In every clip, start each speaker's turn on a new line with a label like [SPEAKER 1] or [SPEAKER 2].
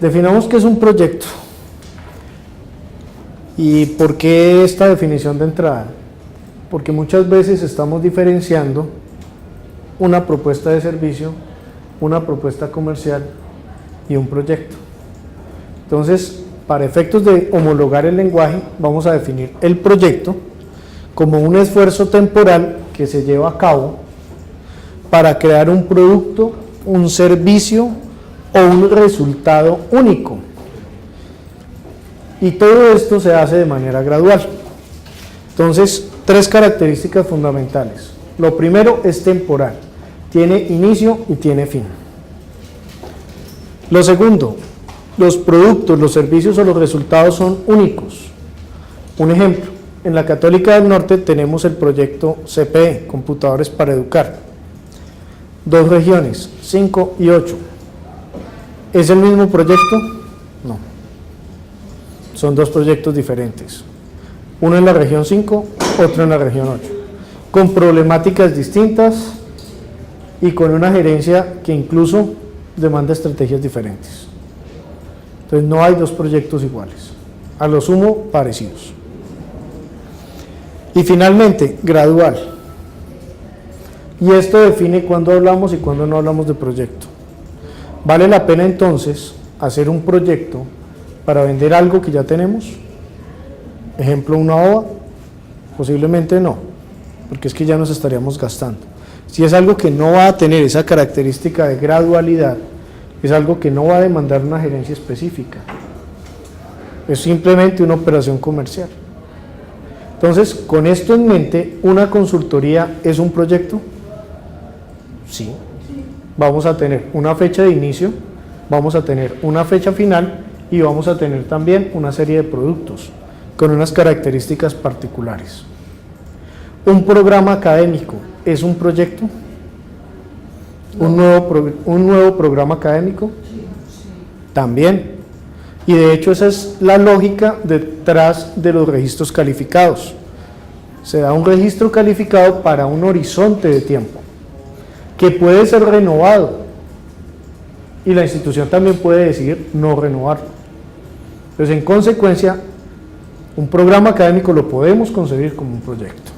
[SPEAKER 1] Definamos qué es un proyecto. ¿Y por qué esta definición de entrada? Porque muchas veces estamos diferenciando una propuesta de servicio, una propuesta comercial y un proyecto. Entonces, para efectos de homologar el lenguaje, vamos a definir el proyecto como un esfuerzo temporal que se lleva a cabo para crear un producto, un servicio o un resultado único. Y todo esto se hace de manera gradual. Entonces, tres características fundamentales. Lo primero es temporal, tiene inicio y tiene fin. Lo segundo, los productos, los servicios o los resultados son únicos. Un ejemplo, en la Católica del Norte tenemos el proyecto CPE, Computadores para Educar. 2 regiones, 5 y 8. ¿Es el mismo proyecto? No. Son 2 proyectos diferentes. Uno en la región 5, otro en la región 8. Con problemáticas distintas y con una gerencia que incluso demanda estrategias diferentes. Entonces no hay 2 proyectos iguales, a lo sumo parecidos. Y finalmente, gradual. Y esto define cuándo hablamos y cuándo no hablamos de proyecto. ¿Vale la pena entonces hacer un proyecto para vender algo que ya tenemos? Ejemplo, una OVA, posiblemente no, porque es que ya nos estaríamos gastando. Si es algo que no va a tener esa característica de gradualidad, es algo que no va a demandar una gerencia específica, es simplemente una operación comercial. Entonces, con esto en mente, ¿una consultoría es un proyecto? Sí. Vamos a tener una fecha de inicio, vamos a tener una fecha final y vamos a tener también una serie de productos con unas características particulares. ¿Un programa académico es un proyecto? ¿Un nuevo programa académico? También. Y de hecho esa es la lógica detrás de los registros calificados. Se da un registro calificado para un horizonte de tiempo que puede ser renovado y la institución también puede decidir no renovarlo. Entonces, en consecuencia, un programa académico lo podemos concebir como un proyecto.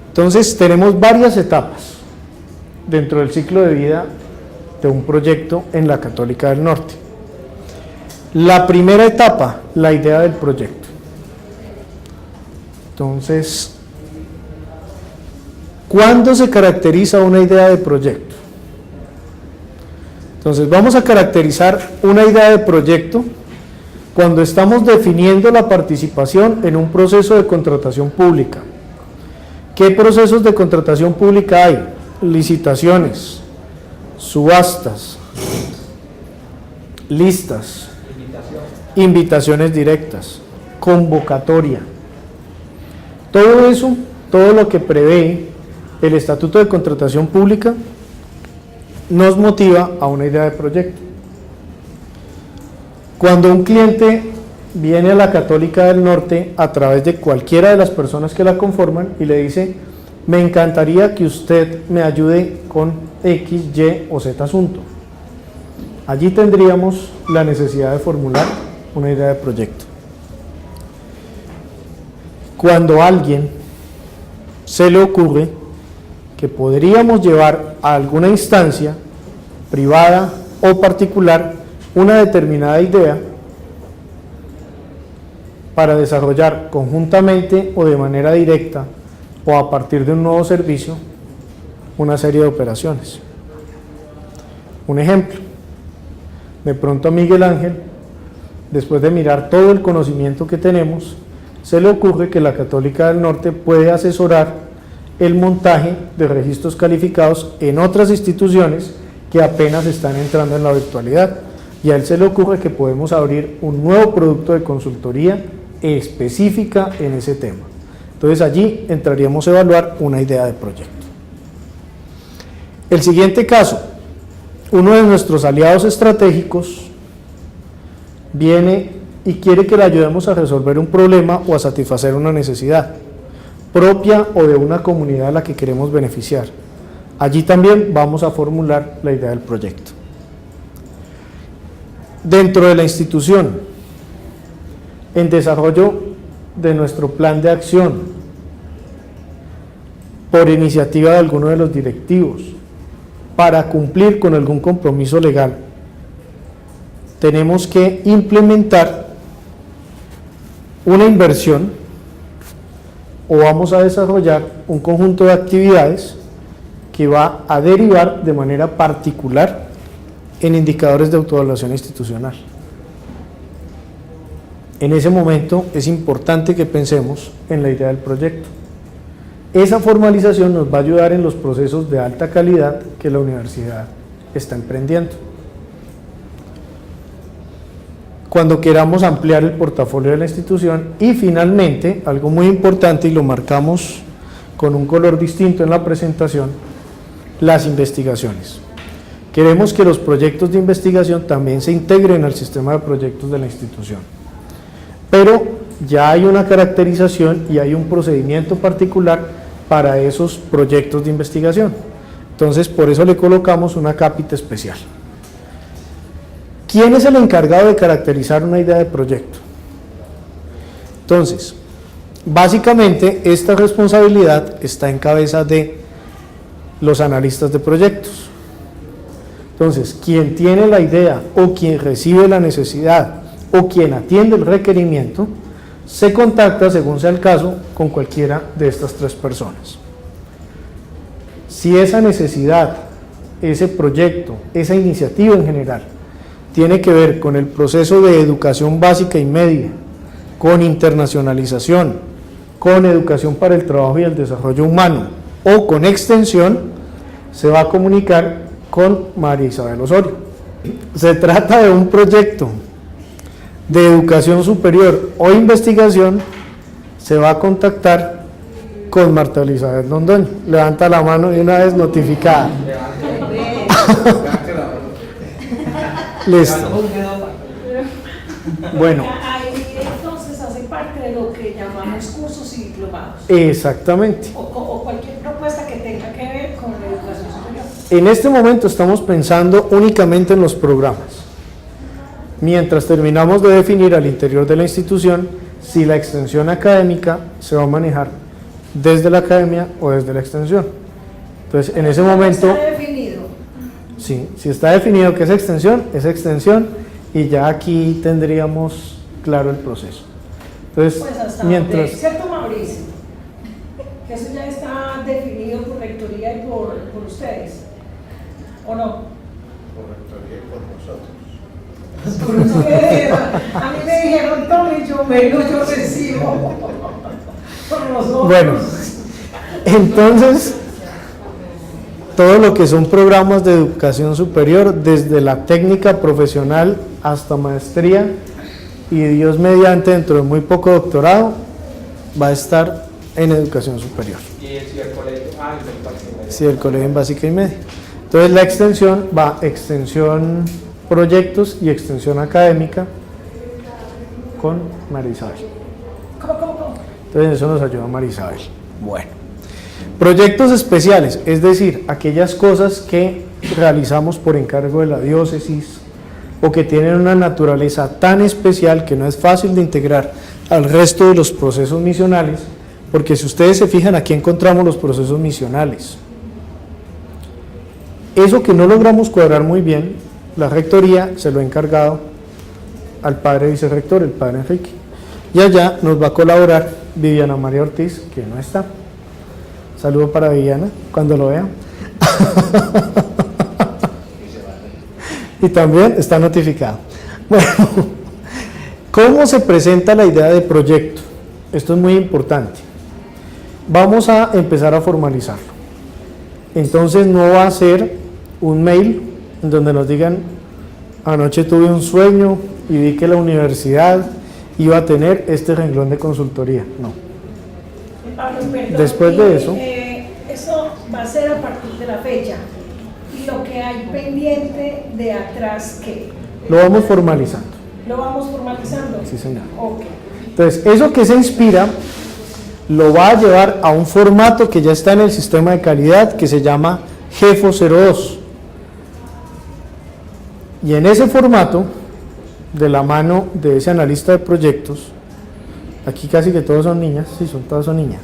[SPEAKER 1] Entonces, tenemos varias etapas dentro del ciclo de vida de un proyecto en la Católica del Norte. La primera etapa, la idea del proyecto. Entonces, ¿cuándo se caracteriza una idea de proyecto? Entonces, vamos a caracterizar una idea de proyecto cuando estamos definiendo la participación en un proceso de contratación pública. ¿Qué procesos de contratación pública hay? Licitaciones, subastas, listas, invitaciones directas, convocatoria. Todo eso, todo lo que prevé el Estatuto de Contratación Pública, nos motiva a una idea de proyecto. Cuando un cliente viene a la Católica del Norte a través de cualquiera de las personas que la conforman y le dice: me encantaría que usted me ayude con X, Y o Z asunto. Allí tendríamos la necesidad de formular una idea de proyecto. Cuando a alguien se le ocurre que podríamos llevar a alguna instancia privada o particular una determinada idea para desarrollar conjuntamente o de manera directa o a partir de un nuevo servicio una serie de operaciones. Un ejemplo, de pronto a Miguel Ángel, después de mirar todo el conocimiento que tenemos, se le ocurre que la Católica del Norte puede asesorar el montaje de registros calificados en otras instituciones que apenas están entrando en la virtualidad, y a él se le ocurre que podemos abrir un nuevo producto de consultoría específica en ese tema. Entonces allí entraríamos a evaluar una idea de proyecto. El siguiente caso, uno de nuestros aliados estratégicos viene y quiere que le ayudemos a resolver un problema o a satisfacer una necesidad propia o de una comunidad a la que queremos beneficiar. Allí también vamos a formular la idea del proyecto. Dentro de la institución, en desarrollo de nuestro plan de acción, por iniciativa de alguno de los directivos, para cumplir con algún compromiso legal, tenemos que implementar una inversión o vamos a desarrollar un conjunto de actividades que va a derivar de manera particular en indicadores de autoevaluación institucional. En ese momento es importante que pensemos en la idea del proyecto. Esa formalización nos va a ayudar en los procesos de alta calidad que la universidad está emprendiendo. Cuando queramos ampliar el portafolio de la institución y finalmente, algo muy importante y lo marcamos con un color distinto en la presentación, las investigaciones. Queremos que los proyectos de investigación también se integren al sistema de proyectos de la institución, pero ya hay una caracterización y hay un procedimiento particular para esos proyectos de investigación. Entonces, por eso le colocamos una cápita especial. ¿Quién es el encargado de caracterizar una idea de proyecto? Entonces, básicamente esta responsabilidad está en cabeza de los analistas de proyectos. Entonces, quien tiene la idea o quien recibe la necesidad o quien atiende el requerimiento, se contacta, según sea el caso, con cualquiera de estas tres personas. Si esa necesidad, ese proyecto, esa iniciativa en general, tiene que ver con el proceso de educación básica y media, con internacionalización, con educación para el trabajo y el desarrollo humano o con extensión, se va a comunicar con María Isabel Osorio. Se trata de un proyecto de educación superior o investigación, se va a contactar con Marta Elizabeth Londoño. Levanta la mano y una vez notificada. Listo. Bueno.
[SPEAKER 2] Ahí entonces hace parte de lo que llamamos cursos y diplomados.
[SPEAKER 1] Exactamente.
[SPEAKER 2] O cualquier propuesta que tenga que ver con la educación superior.
[SPEAKER 1] En este momento estamos pensando únicamente en los programas. Mientras terminamos de definir al interior de la institución si la extensión académica se va a manejar desde la academia o desde la extensión. Entonces, en ese momento...
[SPEAKER 2] ¿Está definido?
[SPEAKER 1] Sí, si está definido que es extensión y ya aquí tendríamos claro el proceso. Entonces,
[SPEAKER 2] Pues hasta
[SPEAKER 1] mientras...
[SPEAKER 2] ¿cierto, Mauricio? Que eso ya está definido por rectoría y por ustedes, ¿o no?
[SPEAKER 3] Por rectoría y por nosotros.
[SPEAKER 2] Por ustedes. A mí me dijeron, tome, yo recibo. Por nosotros.
[SPEAKER 1] Bueno, entonces, todo lo que son programas de educación superior, desde la técnica profesional hasta maestría y Dios mediante dentro de muy poco doctorado, va a estar en educación superior.
[SPEAKER 4] ¿Y si el colegio?
[SPEAKER 1] Sí, el colegio en básica y media. Entonces la extensión va extensión proyectos y extensión académica con María Isabel.
[SPEAKER 2] ¿Cómo?
[SPEAKER 1] Entonces eso nos ayuda María Isabel. Bueno, proyectos especiales, es decir, aquellas cosas que realizamos por encargo de la diócesis o que tienen una naturaleza tan especial que no es fácil de integrar al resto de los procesos misionales, porque si ustedes se fijan, aquí encontramos los procesos misionales. Eso que no logramos cuadrar muy bien, la rectoría se lo ha encargado al padre vicerrector, el padre Enrique, y allá nos va a colaborar Viviana María Ortiz, que no está. Saludo para Viviana, cuando lo vea. Y también está notificado. Bueno, ¿cómo se presenta la idea de proyecto? Esto es muy importante. Vamos a empezar a formalizarlo. Entonces no va a ser un mail en donde nos digan, anoche tuve un sueño y vi que la universidad iba a tener este renglón de consultoría. No.
[SPEAKER 2] Pablo, perdón,
[SPEAKER 1] Después de eso...
[SPEAKER 2] eso va a ser a partir de la fecha. Y lo que hay pendiente de atrás, ¿qué?
[SPEAKER 1] Lo vamos formalizando.
[SPEAKER 2] ¿Lo vamos formalizando?
[SPEAKER 1] Sí, señor.
[SPEAKER 2] Ok.
[SPEAKER 1] Entonces, eso que se inspira lo va a llevar a un formato que ya está en el sistema de calidad que se llama GEFO 02. Y en ese formato de la mano de ese analista de proyectos, aquí casi que todos son niñas, sí, todas son niñas,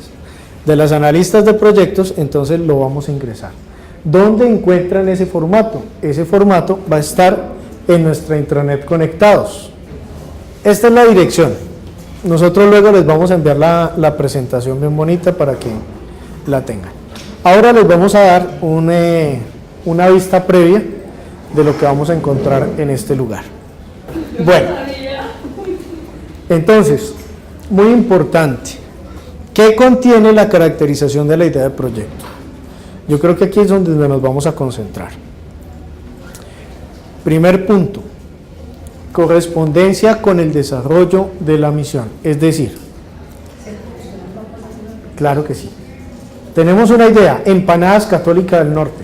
[SPEAKER 1] de las analistas de proyectos, entonces lo vamos a ingresar. ¿Dónde encuentran ese formato? Ese formato va a estar en nuestra intranet Conectados. Esta es la dirección. Nosotros luego les vamos a enviar la presentación bien bonita para que la tengan. Ahora les vamos a dar una vista previa de lo que vamos a encontrar en este lugar. Bueno, entonces, muy importante, ¿qué contiene la caracterización de la idea de proyecto? Yo creo que aquí es donde nos vamos a concentrar. Primer punto, correspondencia con el desarrollo de la misión, es decir, claro que sí. Tenemos una idea, empanadas Católica del Norte,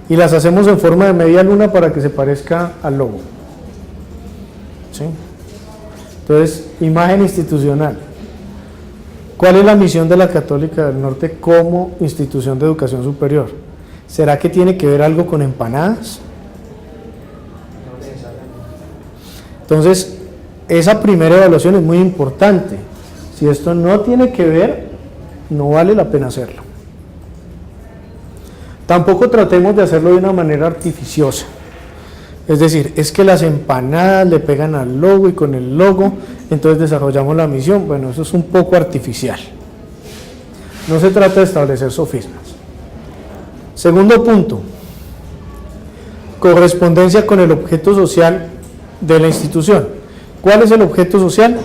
[SPEAKER 1] y las hacemos en forma de media luna para que se parezca al logo. ¿Sí? Entonces, imagen institucional. ¿Cuál es la misión de la Católica del Norte como institución de educación superior? ¿Será que tiene que ver algo con empanadas? Entonces, esa primera evaluación es muy importante. Si esto no tiene que ver, no vale la pena hacerlo. Tampoco tratemos de hacerlo de una manera artificiosa. Es decir, es que las empanadas le pegan al logo y con el logo, entonces desarrollamos la misión. Bueno, eso es un poco artificial. No se trata de establecer sofismas. Segundo punto, correspondencia con el objeto social de la institución. ¿Cuál es el objeto social?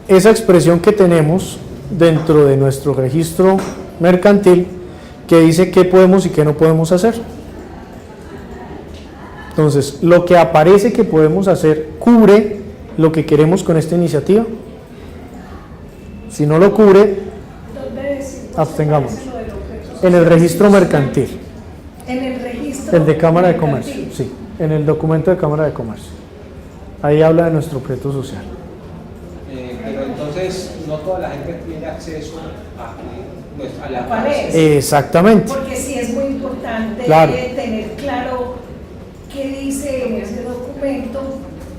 [SPEAKER 1] Esa expresión que tenemos dentro de nuestro registro mercantil que dice qué podemos y qué no podemos hacer. Entonces, lo que aparece que podemos hacer cubre lo que queremos con esta iniciativa. Si no lo cubre, abstengamos. En el registro mercantil.
[SPEAKER 2] En el registro.
[SPEAKER 1] El de Cámara de Comercio, sí. En el documento de Cámara de Comercio. Ahí habla de nuestro objeto social.
[SPEAKER 4] Pero entonces no toda la gente tiene acceso a la
[SPEAKER 2] ¿Cuál es?
[SPEAKER 1] Exactamente.
[SPEAKER 2] Porque sí es muy importante
[SPEAKER 1] Claro.
[SPEAKER 2] tener claro qué dice en ese documento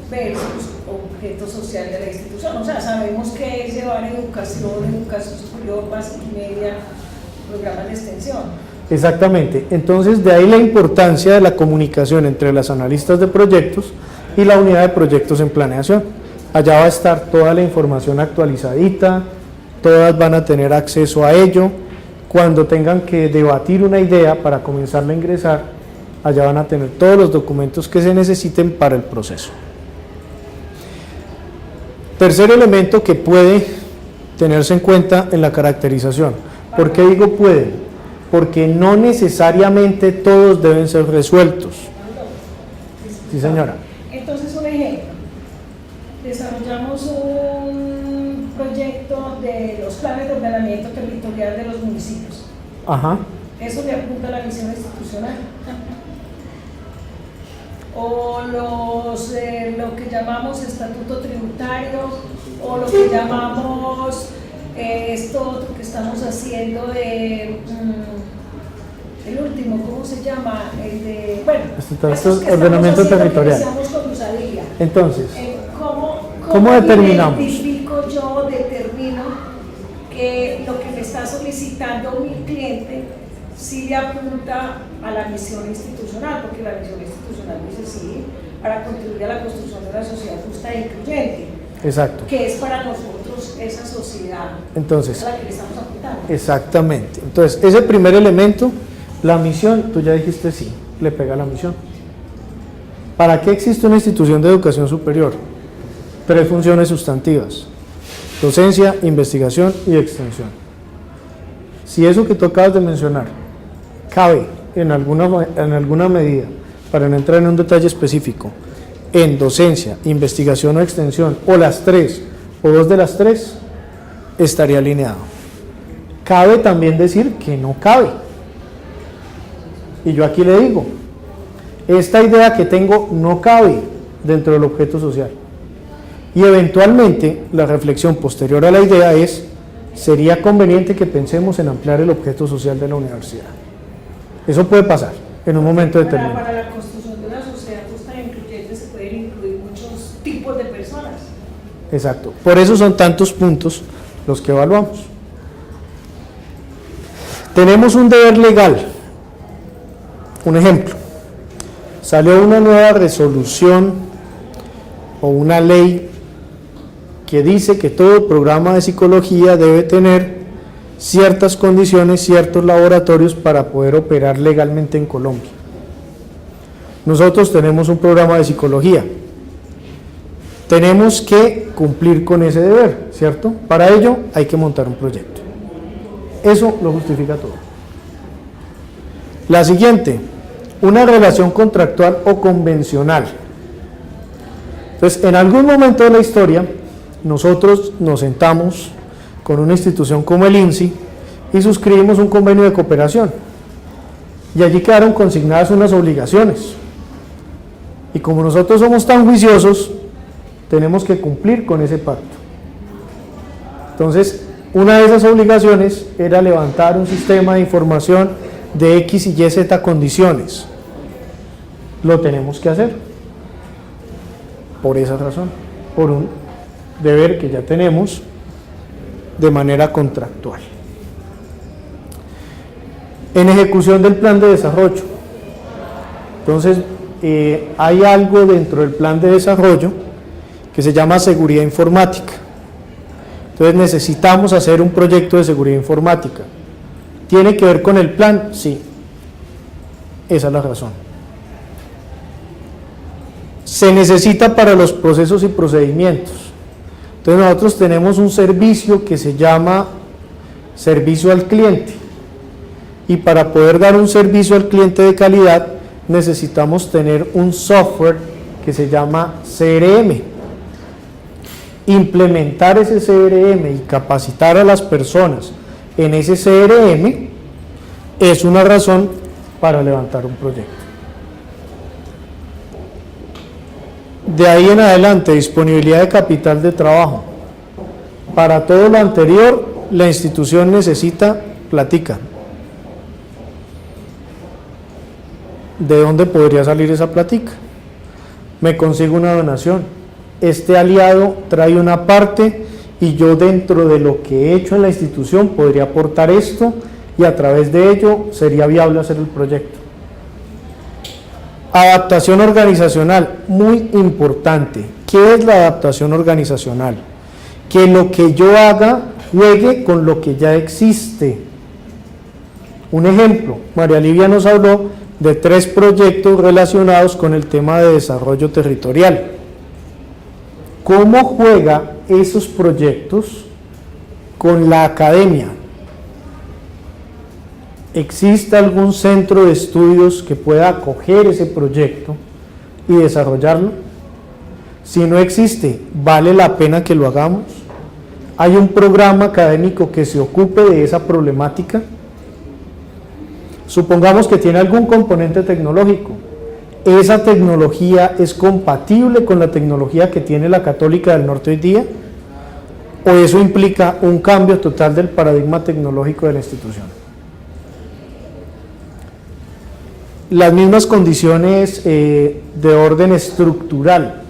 [SPEAKER 2] versus objeto social de la institución. O sea, sabemos que es llevar educación superior, básica y media, programas de extensión.
[SPEAKER 1] Exactamente. Entonces, de ahí la importancia de la comunicación entre las analistas de proyectos y la unidad de proyectos en planeación. Allá va a estar toda la información actualizadita, todas van a tener acceso a ello. Cuando tengan que debatir una idea para comenzarla a ingresar, allá van a tener todos los documentos que se necesiten para el proceso. Tercer elemento que puede tenerse en cuenta en la caracterización. ¿Por qué digo puede? Porque no necesariamente todos deben ser resueltos. Sí, señora.
[SPEAKER 2] Entonces, un ejemplo. Desarrollamos un proyecto de los planes de ordenamiento territorial de los municipios.
[SPEAKER 1] Ajá.
[SPEAKER 2] Eso le apunta a la misión institucional. O lo que llamamos estatuto tributario, o lo que llamamos esto que estamos haciendo de el último, ¿cómo se llama? El de, bueno,
[SPEAKER 1] ordenamiento territorial.
[SPEAKER 2] Con Usadía.
[SPEAKER 1] Entonces,
[SPEAKER 2] ¿cómo
[SPEAKER 1] determinamos?
[SPEAKER 2] Determino que lo que me está solicitando mi cliente sí le apunta a la misión institucional, porque la misión institucional dice sí, para contribuir a la construcción de una sociedad justa e incluyente.
[SPEAKER 1] Exacto.
[SPEAKER 2] Que es para nosotros esa sociedad.
[SPEAKER 1] Entonces,
[SPEAKER 2] a la que le estamos apuntando.
[SPEAKER 1] Exactamente. Entonces, ese primer elemento, la misión, tú ya dijiste sí, le pega a la misión. ¿Para qué existe una institución de educación superior? 3 funciones sustantivas: docencia, investigación y extensión. Si eso que tú acabas de mencionar cabe en alguna medida, para no entrar en un detalle específico, en docencia, investigación o extensión, o las 3, o 2 de las 3, estaría alineado. Cabe también decir que no cabe. Y yo aquí le digo, esta idea que tengo no cabe dentro del objeto social. Y eventualmente la reflexión posterior a la idea es, sería conveniente que pensemos en ampliar el objeto social de la universidad. Eso puede pasar en un momento determinado.
[SPEAKER 2] Para la construcción de una sociedad justa e incluyente se pueden
[SPEAKER 1] Exacto. Por eso son tantos puntos los que evaluamos. Tenemos un deber legal. Un ejemplo. Salió una nueva resolución o una ley que dice que todo programa de psicología debe tener ciertas condiciones, ciertos laboratorios para poder operar legalmente en Colombia. Nosotros tenemos un programa de psicología. Tenemos que cumplir con ese deber, ¿cierto? Para ello hay que montar un proyecto. Eso lo justifica todo. La siguiente, una relación contractual o convencional. Entonces, en algún momento de la historia, nosotros nos sentamos con una institución como el INSI y suscribimos un convenio de cooperación. Y allí quedaron consignadas unas obligaciones. Y como nosotros somos tan juiciosos, tenemos que cumplir con ese pacto. Entonces, una de esas obligaciones era levantar un sistema de información de X y Y, Z condiciones. Lo tenemos que hacer. Por esa razón, por un deber que ya tenemos de manera contractual. En ejecución del plan de desarrollo. Entonces, hay algo dentro del plan de desarrollo que se llama seguridad informática. Entonces necesitamos hacer un proyecto de seguridad informática. ¿Tiene que ver con el plan? Sí. Esa es la razón. Se necesita para los procesos y procedimientos. Entonces nosotros tenemos un servicio que se llama servicio al cliente. Y para poder dar un servicio al cliente de calidad, necesitamos tener un software que se llama CRM. Implementar ese CRM y capacitar a las personas en ese CRM es una razón para levantar un proyecto. De ahí en adelante, disponibilidad de capital de trabajo. Para todo lo anterior, la institución necesita plática. ¿De dónde podría salir esa plática? Me consigo una donación. Este aliado trae una parte y yo dentro de lo que he hecho en la institución podría aportar esto y a través de ello sería viable hacer el proyecto. Adaptación organizacional, muy importante. ¿Qué es la adaptación organizacional? Que lo que yo haga juegue con lo que ya existe. Un ejemplo, María Livia nos habló de 3 proyectos relacionados con el tema de desarrollo territorial. ¿Cómo juega esos proyectos con la academia? ¿Existe algún centro de estudios que pueda acoger ese proyecto y desarrollarlo? Si no existe, ¿vale la pena que lo hagamos? ¿Hay un programa académico que se ocupe de esa problemática? Supongamos que tiene algún componente tecnológico. ¿Esa tecnología es compatible con la tecnología que tiene la Católica del Norte hoy día? ¿O eso implica un cambio total del paradigma tecnológico de la institución? Las mismas condiciones de orden estructural.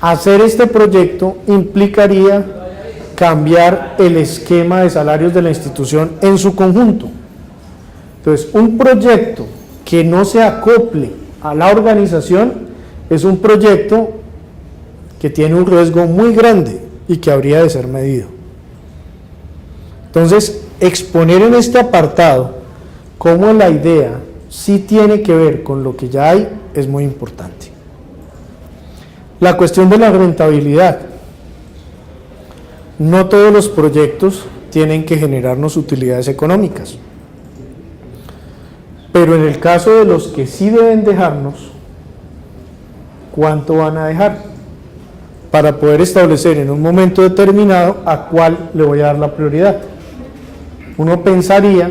[SPEAKER 1] Hacer este proyecto implicaría cambiar el esquema de salarios de la institución en su conjunto. Entonces, un proyecto que no se acople a la organización es un proyecto que tiene un riesgo muy grande y que habría de ser medido. Entonces, exponer en este apartado cómo la idea sí tiene que ver con lo que ya hay es muy importante. La cuestión de la rentabilidad. No todos los proyectos tienen que generarnos utilidades económicas. Pero en el caso de los que sí deben dejarnos, ¿cuánto van a dejar? Para poder establecer en un momento determinado a cuál le voy a dar la prioridad. Uno pensaría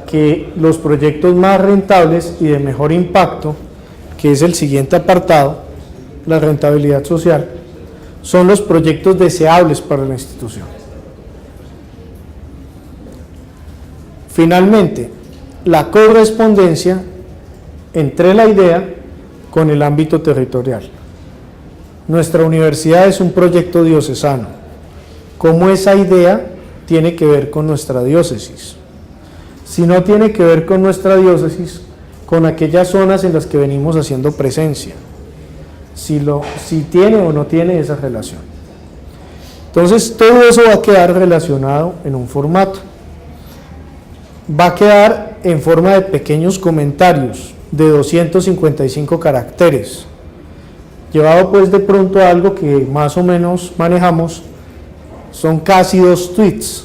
[SPEAKER 1] que los proyectos más rentables y de mejor impacto, que es el siguiente apartado, la rentabilidad social, son los proyectos deseables para la institución. Finalmente, la correspondencia entre la idea con el ámbito territorial. nuestra universidad es un proyecto diocesano. ¿Cómo esa idea tiene que ver con nuestra diócesis? Si no tiene que ver con nuestra diócesis, con aquellas zonas en las que venimos haciendo presencia. Si tiene o no tiene esa relación. Entonces, todo eso va a quedar relacionado en un formato. Va a quedar en forma de pequeños comentarios de 255 caracteres, llevado pues de pronto a algo que más o menos manejamos, son casi 2 tweets.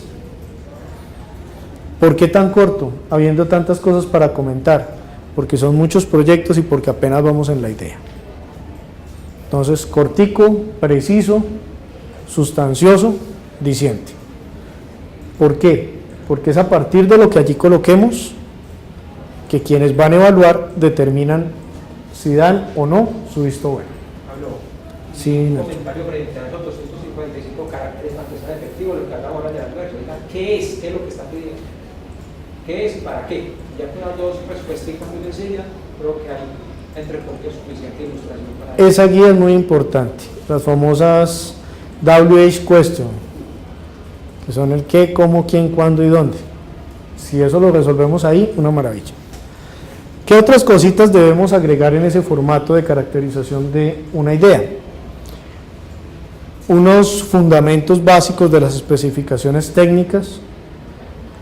[SPEAKER 1] ¿Por qué tan corto, habiendo tantas cosas para comentar? Porque son muchos proyectos y porque apenas vamos en la idea. Entonces, cortico, preciso, sustancioso, diciente. ¿Por qué? Porque es a partir de lo que allí coloquemos que quienes van a evaluar determinan si dan o no su visto bueno.
[SPEAKER 4] Pablo,
[SPEAKER 1] Sí,
[SPEAKER 4] un
[SPEAKER 1] Nacho.
[SPEAKER 4] comentario frente a esos 255 caracteres para que sea efectivo lo que hablamos ahora de almuerzo. ¿Qué es? ¿Qué es lo que está pidiendo? ¿Qué es y para qué? Ya con las 2 respuestas muy sencillas, creo que hay entre comillas suficiente ilustración para eso.
[SPEAKER 1] Esa guía es muy importante, las famosas WH question, que son el qué, cómo, quién, cuándo y dónde. Si eso lo resolvemos ahí, una maravilla. ¿Qué otras cositas debemos agregar en ese formato de caracterización de una idea? Unos fundamentos básicos de las especificaciones técnicas,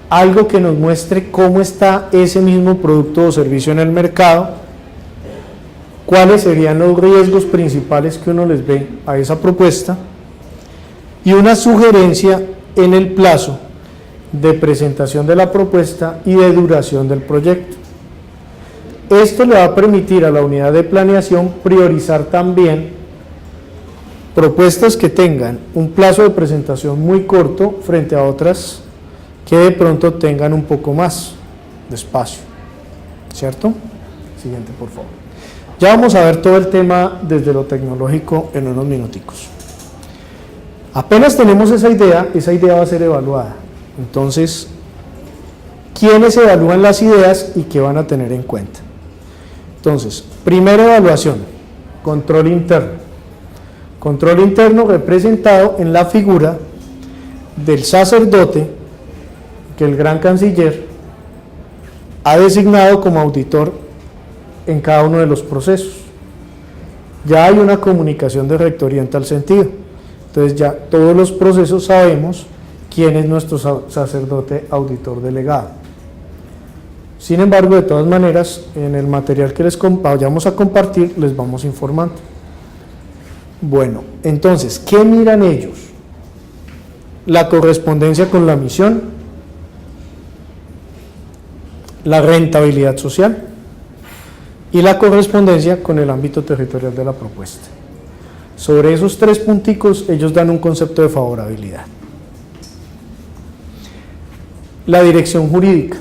[SPEAKER 1] algo que nos muestre cómo está ese mismo producto o servicio en el mercado, cuáles serían los riesgos principales que uno les ve a esa propuesta y una sugerencia en el plazo de presentación de la propuesta y de duración del proyecto. Esto le va a permitir a la unidad de planeación priorizar también propuestas que tengan un plazo de presentación muy corto frente a otras que de pronto tengan un poco más de espacio, ¿cierto? Siguiente, por favor. Ya vamos a ver todo el tema desde lo tecnológico en unos minuticos. Apenas tenemos esa idea va a ser evaluada. Entonces, ¿quiénes evalúan las ideas y qué van a tener en cuenta? Entonces, primera evaluación, control interno. Control interno representado en la figura del sacerdote que el gran canciller ha designado como auditor en cada uno de los procesos. Ya hay una comunicación de rectoría en tal sentido. Entonces ya todos los procesos sabemos quién es nuestro sacerdote auditor delegado. Sin embargo, de todas maneras, en el material que les vayamos a compartir, les vamos informando. Bueno, entonces, ¿qué miran ellos? La correspondencia con la misión, la rentabilidad social y la correspondencia con el ámbito territorial de la propuesta. Sobre esos 3 punticos, ellos dan un concepto de favorabilidad. La dirección jurídica,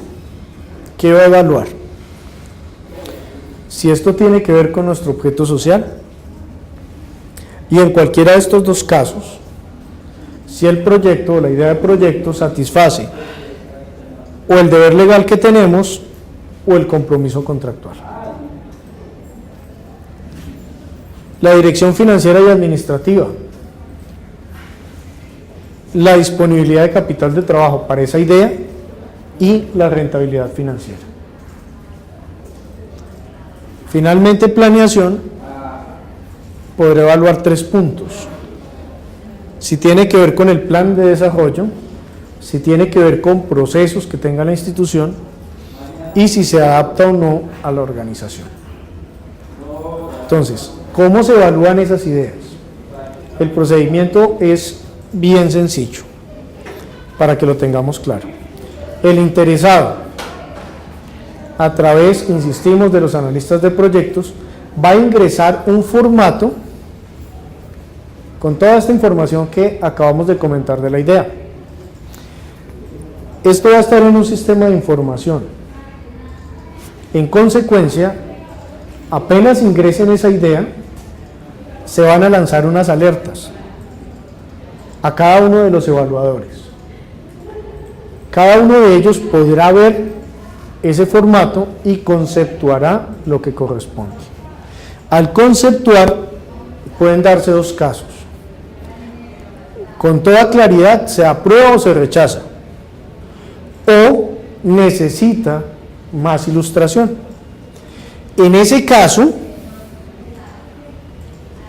[SPEAKER 1] ¿qué va a evaluar? Si esto tiene que ver con nuestro objeto social, y en cualquiera de estos 2 casos, si el proyecto o la idea de proyecto satisface o el deber legal que tenemos o el compromiso contractual. La dirección financiera y administrativa, la disponibilidad de capital de trabajo para esa idea y la rentabilidad financiera. Finalmente, planeación podrá evaluar 3 puntos. Si tiene que ver con el plan de desarrollo, si tiene que ver con procesos que tenga la institución y si se adapta o no a la organización. Entonces, ¿cómo se evalúan esas ideas? El procedimiento es bien sencillo, para que lo tengamos claro. El interesado, a través, insistimos, de los analistas de proyectos, va a ingresar un formato con toda esta información que acabamos de comentar de la idea. Esto va a estar en un sistema de información. En consecuencia, apenas ingresen esa idea, se van a lanzar unas alertas a cada uno de los evaluadores. Cada uno de ellos podrá ver ese formato y conceptuará lo que corresponde. Al conceptuar, pueden darse dos casos. Con toda claridad se aprueba o se rechaza, o necesita más ilustración. En ese caso,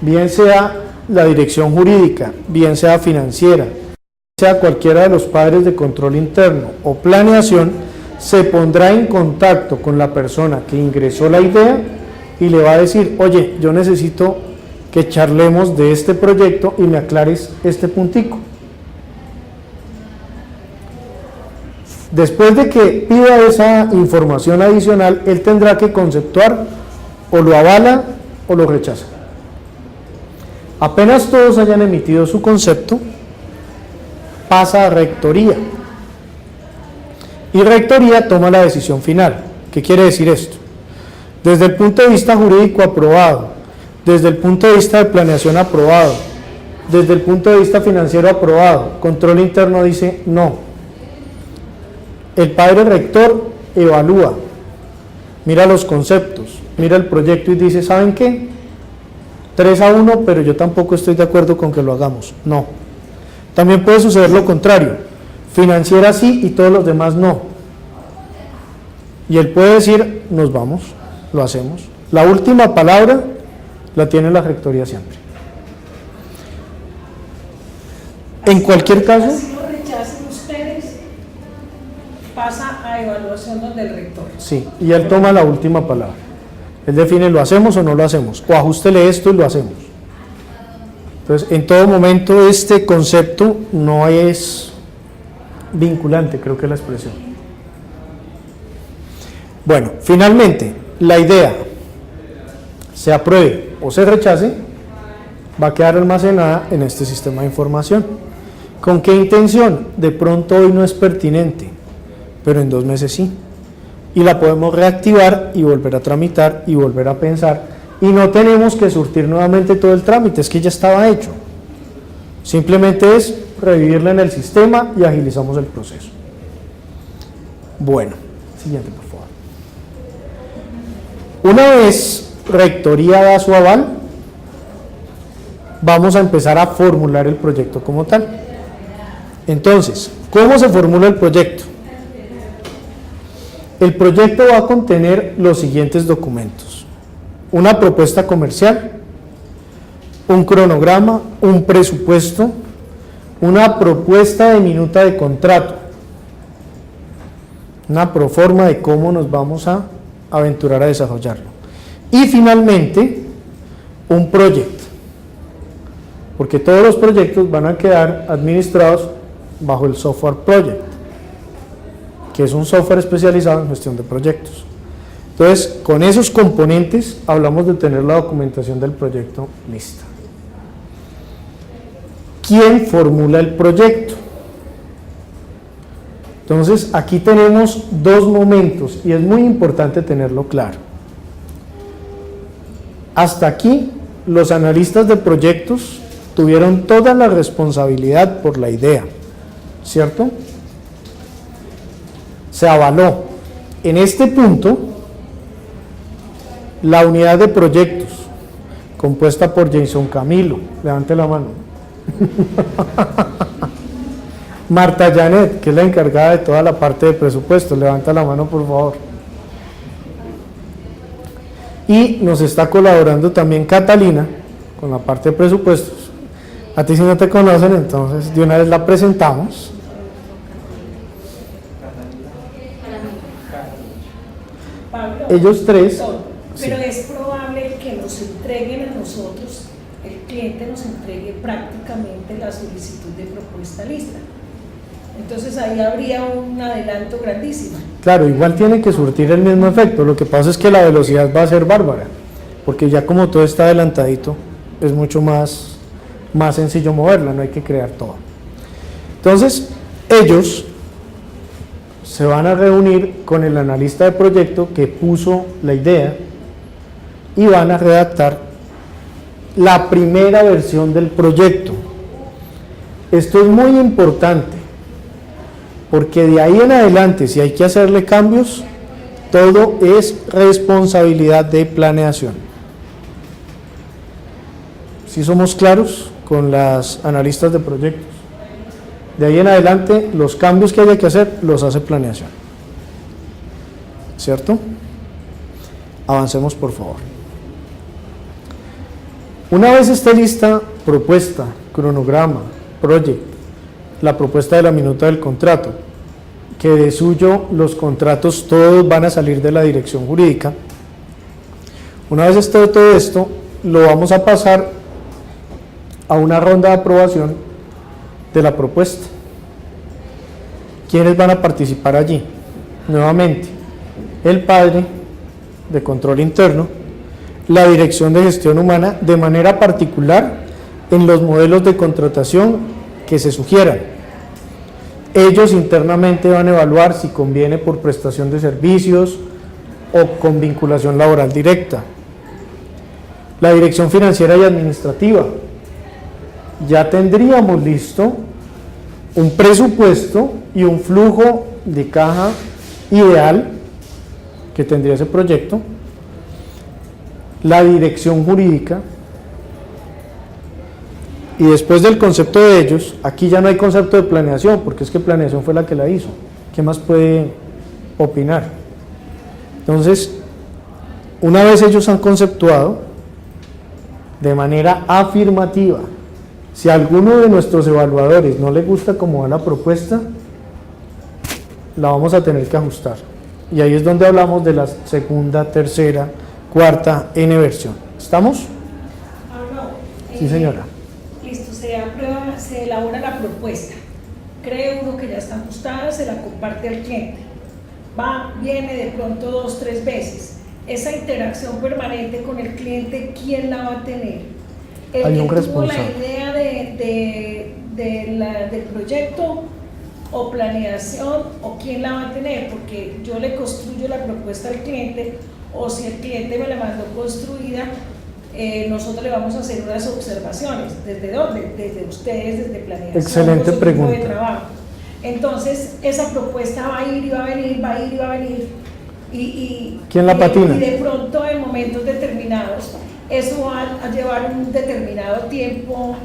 [SPEAKER 1] bien sea la dirección jurídica, bien sea financiera, sea cualquiera de los padres de control interno o planeación, se pondrá en contacto con la persona que ingresó la idea y le va a decir: oye, yo necesito que charlemos de este proyecto y me aclares este puntico. Después de que pida esa información adicional, él tendrá que conceptuar, o lo avala o lo rechaza. Apenas todos hayan emitido su concepto, pasa a rectoría. Y rectoría toma la decisión final. ¿Qué quiere decir esto? Desde el punto de vista jurídico aprobado, desde el punto de vista de planeación aprobado, desde el punto de vista financiero aprobado, control interno dice no. El padre rector evalúa, mira los conceptos, mira el proyecto y dice: ¿saben qué? 3-1, pero yo tampoco estoy de acuerdo con que lo hagamos. No. También puede suceder lo contrario: financiera sí y todos los demás no. Y él puede decir: nos vamos, lo hacemos. La última palabra la tiene la rectoría siempre. En cualquier caso,
[SPEAKER 2] si lo rechacen ustedes, pasa a evaluación donde el rector.
[SPEAKER 1] sí, y él toma la última palabra. Él define: lo hacemos o no lo hacemos, o ajústele esto y lo hacemos. Entonces, en todo momento este concepto no es vinculante, creo que es la expresión. Bueno, finalmente, la idea, se apruebe o se rechace, va a quedar almacenada en este sistema de información. ¿Con qué intención? De pronto hoy no es pertinente, pero en 2 meses sí. Y la podemos reactivar y volver a tramitar y volver a pensar, y no tenemos que surtir nuevamente todo el trámite, es que ya estaba hecho. Simplemente es revivirla en el sistema y agilizamos el proceso. Bueno, siguiente por favor. Una vez rectoría da su aval, vamos a empezar a formular el proyecto como tal. Entonces, ¿cómo se formula el proyecto? El proyecto va a contener los siguientes documentos: una propuesta comercial, un cronograma, un presupuesto, una propuesta de minuta de contrato, una proforma de cómo nos vamos a aventurar a desarrollarlo, y finalmente un proyecto, porque todos los proyectos van a quedar administrados bajo el software project, que es un software especializado en gestión de proyectos. Entonces, con esos componentes hablamos de tener la documentación del proyecto lista. ¿Quién formula el proyecto? Entonces, aquí tenemos 2 momentos y es muy importante tenerlo claro. Hasta aquí, los analistas de proyectos tuvieron toda la responsabilidad por la idea, ¿cierto? Se avaló. En este punto, la unidad de proyectos, compuesta por Jason Camilo, levante la mano, Marta Janet, que es la encargada de toda la parte de presupuesto, levanta la mano por favor, y nos está colaborando también Catalina con la parte de presupuestos. A ti si no te conocen, entonces de una vez la presentamos.
[SPEAKER 2] Pablo,
[SPEAKER 1] Ellos 3.
[SPEAKER 2] pero
[SPEAKER 1] Sí.
[SPEAKER 2] es probable que nos entreguen a nosotros, el cliente nos entregue prácticamente la solicitud de propuesta lista. Entonces ahí habría un adelanto grandísimo.
[SPEAKER 1] Claro, igual tiene que surtir el mismo efecto. Lo que pasa es que la velocidad va a ser bárbara, porque ya como todo está adelantadito, es mucho más sencillo moverla, no hay que crear todo. Entonces, ellos se van a reunir con el analista de proyecto que puso la idea y van a redactar la primera versión del proyecto. Esto es muy importante, porque de ahí en adelante, si hay que hacerle cambios, todo es responsabilidad de planeación. ¿Sí somos claros con las analistas de proyectos? De ahí en adelante, los cambios que haya que hacer, los hace planeación. ¿Cierto? Avancemos, por favor. Una vez esté lista propuesta, cronograma, proyecto, la propuesta de la minuta del contrato, que de suyo los contratos todos van a salir de la dirección jurídica. Una vez esté todo esto, lo vamos a pasar a una ronda de aprobación de la propuesta. ¿Quiénes van a participar allí? Nuevamente, el padre de control interno, la dirección de gestión humana, de manera particular en los modelos de contratación que se sugieran. Ellos internamente van a evaluar si conviene por prestación de servicios o con vinculación laboral directa. La dirección financiera y administrativa. Ya tendríamos listo un presupuesto y un flujo de caja ideal que tendría ese proyecto. La dirección jurídica. Y después del concepto de ellos, aquí ya no hay concepto de planeación, porque es que planeación fue la que la hizo. ¿Qué más puede opinar? Entonces, una vez ellos han conceptuado de manera afirmativa, si a alguno de nuestros evaluadores no le gusta cómo va la propuesta, la vamos a tener que ajustar. Y ahí es donde hablamos de la segunda, tercera, cuarta N versión. ¿Estamos? Sí, señora.
[SPEAKER 2] Listo, se elabora la propuesta. Cree uno que ya está ajustada, se la comparte al cliente. Viene de pronto 2 o 3 veces. Esa interacción permanente con el cliente, ¿quién la va a tener? El
[SPEAKER 1] Hay un
[SPEAKER 2] que tuvo la
[SPEAKER 1] responsable.
[SPEAKER 2] idea del proyecto o planeación, o quién la va a tener, porque yo le construyo la propuesta al cliente, o si el cliente me la mandó construida, nosotros le vamos a hacer unas observaciones. ¿Desde dónde? Desde ustedes, desde planeación.
[SPEAKER 1] Excelente
[SPEAKER 2] con su equipo de
[SPEAKER 1] pregunta.
[SPEAKER 2] trabajo. Entonces, esa propuesta va a ir y va a venir, va a ir y va a venir.
[SPEAKER 1] ¿Quién la patina?
[SPEAKER 2] Y de pronto, en momentos determinados, eso va a llevar un determinado tiempo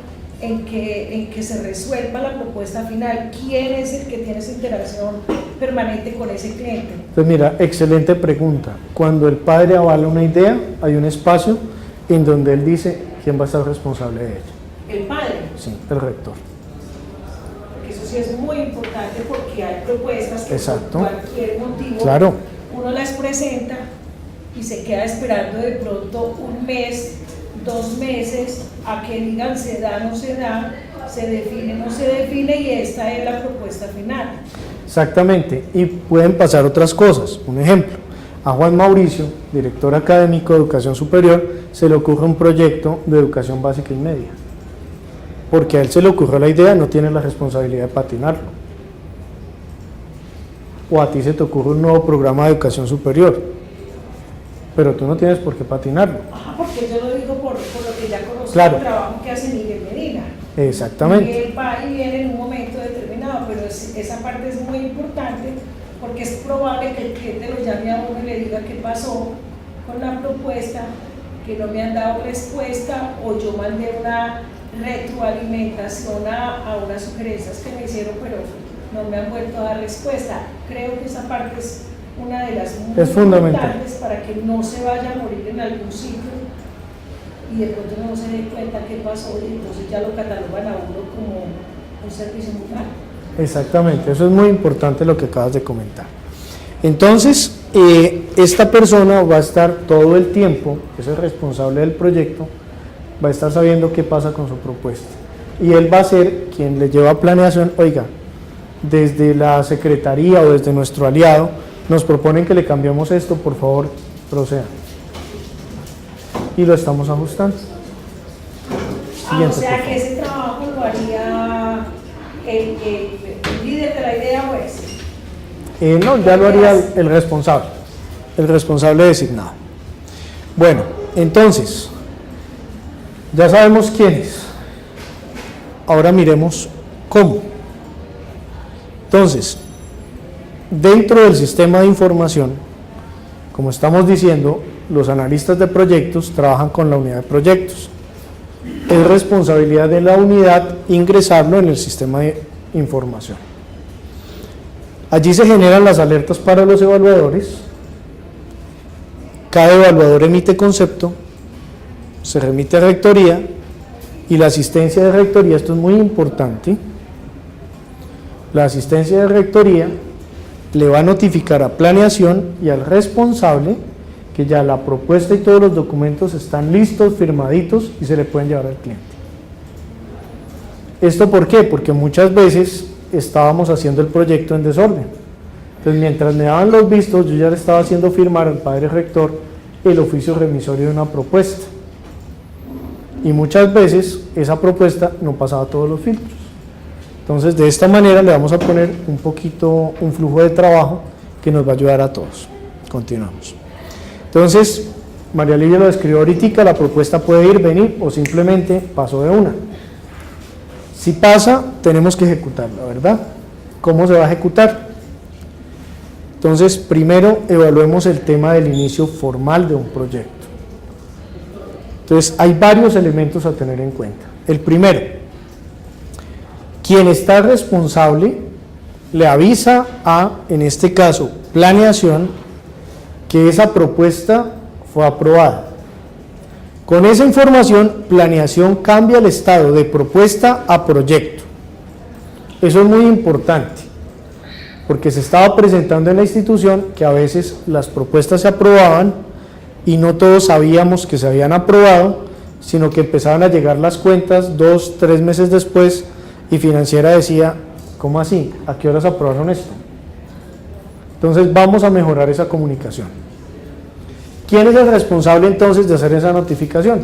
[SPEAKER 2] en que se resuelva la propuesta final. ¿Quién es el que tiene esa interacción permanente con ese cliente?
[SPEAKER 1] Pues mira, excelente pregunta. Cuando el padre avala una idea, hay un espacio en donde él dice quién va a estar responsable de ella.
[SPEAKER 2] El padre.
[SPEAKER 1] Sí, el rector.
[SPEAKER 2] Porque eso sí es muy importante, porque hay propuestas que
[SPEAKER 1] Exacto.
[SPEAKER 2] por cualquier motivo
[SPEAKER 1] Claro.
[SPEAKER 2] uno las presenta y se queda esperando de pronto 1 mes, 2 meses a que digan se da, no se da, se define, no se define, y esta es la propuesta final.
[SPEAKER 1] Exactamente, y pueden pasar otras cosas. Un ejemplo, a Juan Mauricio, director académico de educación superior, se le ocurre un proyecto de educación básica y media. Porque a él se le ocurrió la idea, no tiene la responsabilidad de patinarlo. O a ti se te ocurre un nuevo programa de educación superior, pero tú no tienes por qué patinarlo.
[SPEAKER 2] Ajá, porque yo lo digo por lo que ya conozco,
[SPEAKER 1] Claro.
[SPEAKER 2] el trabajo que hace Miguel Medina.
[SPEAKER 1] Exactamente.
[SPEAKER 2] Miguel va y viene en un momento determinado, pero esa parte es muy importante, porque es probable que el cliente lo llame a uno y le diga qué pasó con la propuesta, que no me han dado respuesta, o yo mandé una retroalimentación a unas sugerencias que me hicieron, pero no me han vuelto a dar respuesta. Creo que esa parte es una de las muy
[SPEAKER 1] fundamental.
[SPEAKER 2] importantes para que no se vaya a morir en algún sitio y de pronto no se dé cuenta qué pasó, y entonces ya lo catalogan a uno como un servicio muy malo.
[SPEAKER 1] Exactamente, eso es muy importante lo que acabas de comentar. Entonces, esta persona va a estar todo el tiempo, es el responsable del proyecto, va a estar sabiendo qué pasa con su propuesta. Y él va a ser quien le lleva a planeación. Oiga, desde la secretaría o desde nuestro aliado, nos proponen que le cambiemos esto, por favor, proceda. Y lo estamos ajustando.
[SPEAKER 2] O
[SPEAKER 1] Siguiente,
[SPEAKER 2] sea
[SPEAKER 1] por
[SPEAKER 2] que ese trabajo lo haría el líder de la idea, pues.
[SPEAKER 1] No, ya lo haría el responsable designado. Bueno, entonces, ya sabemos quiénes. Ahora miremos cómo. Entonces, dentro del sistema de información, como estamos diciendo, los analistas de proyectos trabajan con la unidad de proyectos. es responsabilidad de la unidad ingresarlo en el sistema de información. Allí se generan las alertas para los evaluadores. Cada evaluador emite concepto, se remite a rectoría y la asistencia de rectoría, esto es muy importante, la asistencia de rectoría le va a notificar a planeación y al responsable que ya la propuesta y todos los documentos están listos, firmaditos y se le pueden llevar al cliente. ¿Esto por qué? Porque muchas veces estábamos haciendo el proyecto en desorden. Entonces, mientras me daban los vistos, yo ya le estaba haciendo firmar al padre rector el oficio remisorio de una propuesta. Y muchas veces esa propuesta no pasaba todos los filtros. Entonces, de esta manera le vamos a poner un flujo de trabajo que nos va a ayudar a todos. Continuamos. Entonces, María Lidia lo describió ahorita, la propuesta puede ir, venir o simplemente pasó de una. Si pasa, tenemos que ejecutarla, ¿verdad? ¿Cómo se va a ejecutar? Entonces, primero evaluemos el tema del inicio formal de un proyecto. Entonces, hay varios elementos a tener en cuenta. El primero, quien está responsable le avisa a, en este caso, planeación, que esa propuesta fue aprobada. Con esa información, planeación cambia el estado de propuesta a proyecto. Eso es muy importante, porque se estaba presentando en la institución que a veces las propuestas se aprobaban y no todos sabíamos que se habían aprobado, sino que empezaban a llegar las cuentas 2, 3 meses después y Financiera decía, ¿cómo así? ¿A qué horas aprobaron esto? Entonces vamos a mejorar esa comunicación. ¿Quién es el responsable entonces de hacer esa notificación?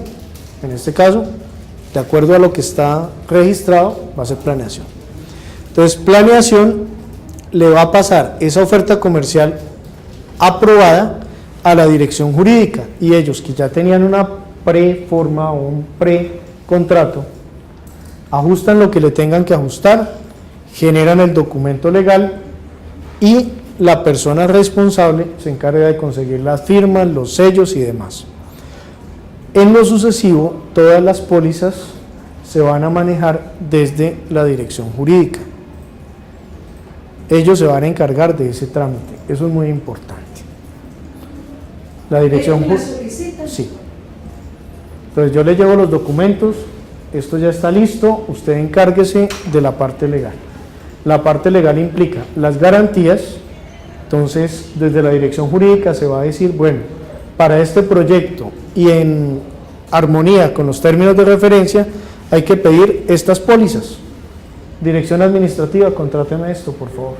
[SPEAKER 1] En este caso, de acuerdo a lo que está registrado, va a ser planeación. Entonces, planeación le va a pasar esa oferta comercial aprobada a la dirección jurídica y ellos que ya tenían una preforma o un precontrato, ajustan lo que le tengan que ajustar, generan el documento legal y la persona responsable se encarga de conseguir las firmas, los sellos y demás. En lo sucesivo, todas las pólizas se van a manejar desde la dirección jurídica. Ellos se van a encargar de ese trámite, eso es muy importante. La dirección jurídica. Sí. Entonces yo le llevo los documentos, esto ya está listo, usted encárguese de la parte legal. La parte legal implica las garantías. Entonces, desde la dirección jurídica se va a decir, bueno, para este proyecto y en armonía con los términos de referencia, hay que pedir estas pólizas. Dirección administrativa, contráteme esto, por favor.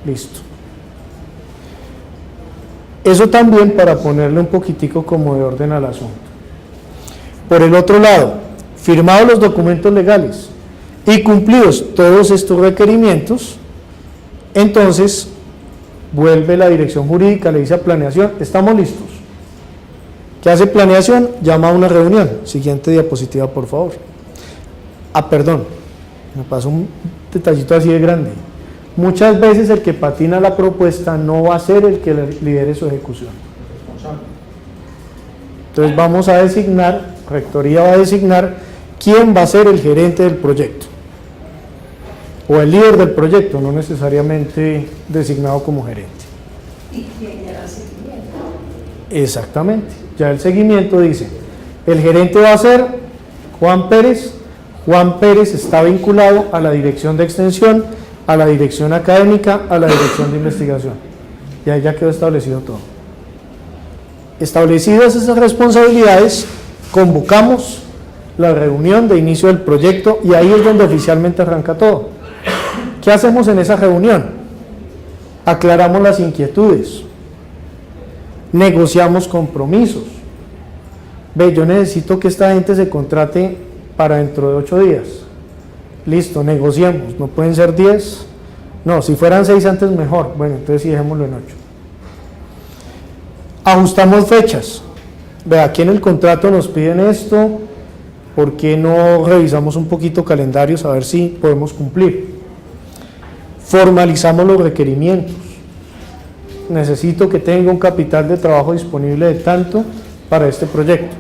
[SPEAKER 1] Listo. Eso también para ponerle un poquitico como de orden al asunto. Por el otro lado, firmados los documentos legales y cumplidos todos estos requerimientos, entonces vuelve la dirección jurídica, le dice a planeación, estamos listos. ¿Qué hace planeación? Llama a una reunión. Siguiente diapositiva, por favor. Perdón, me pasó un detallito así de grande. Muchas veces el que patina la propuesta no va a ser el que lidere su ejecución. Entonces vamos a designar, rectoría va a designar quién va a ser el gerente del proyecto. O el líder del proyecto, no necesariamente designado como gerente.
[SPEAKER 2] ¿Y quién hará seguimiento?
[SPEAKER 1] Exactamente, ya el seguimiento dice, el gerente va a ser Juan Pérez. Juan Pérez está vinculado a la dirección de extensión, a la dirección académica, a la dirección de investigación. Y ahí ya quedó establecido todo. Establecidas esas responsabilidades, convocamos la reunión de inicio del proyecto y ahí es donde oficialmente arranca todo. ¿Qué hacemos en esa reunión? Aclaramos las inquietudes, negociamos compromisos. Ve, yo necesito que esta gente se contrate para dentro de 8 días. Listo, negociamos, no pueden ser 10. No, si fueran 6 antes mejor. Bueno, entonces sí, dejémoslo en 8. Ajustamos fechas. Ve, aquí en el contrato nos piden esto, ¿por qué no revisamos un poquito calendarios a ver si podemos cumplir? Formalizamos los requerimientos. Necesito que tenga un capital de trabajo disponible de tanto para este proyecto.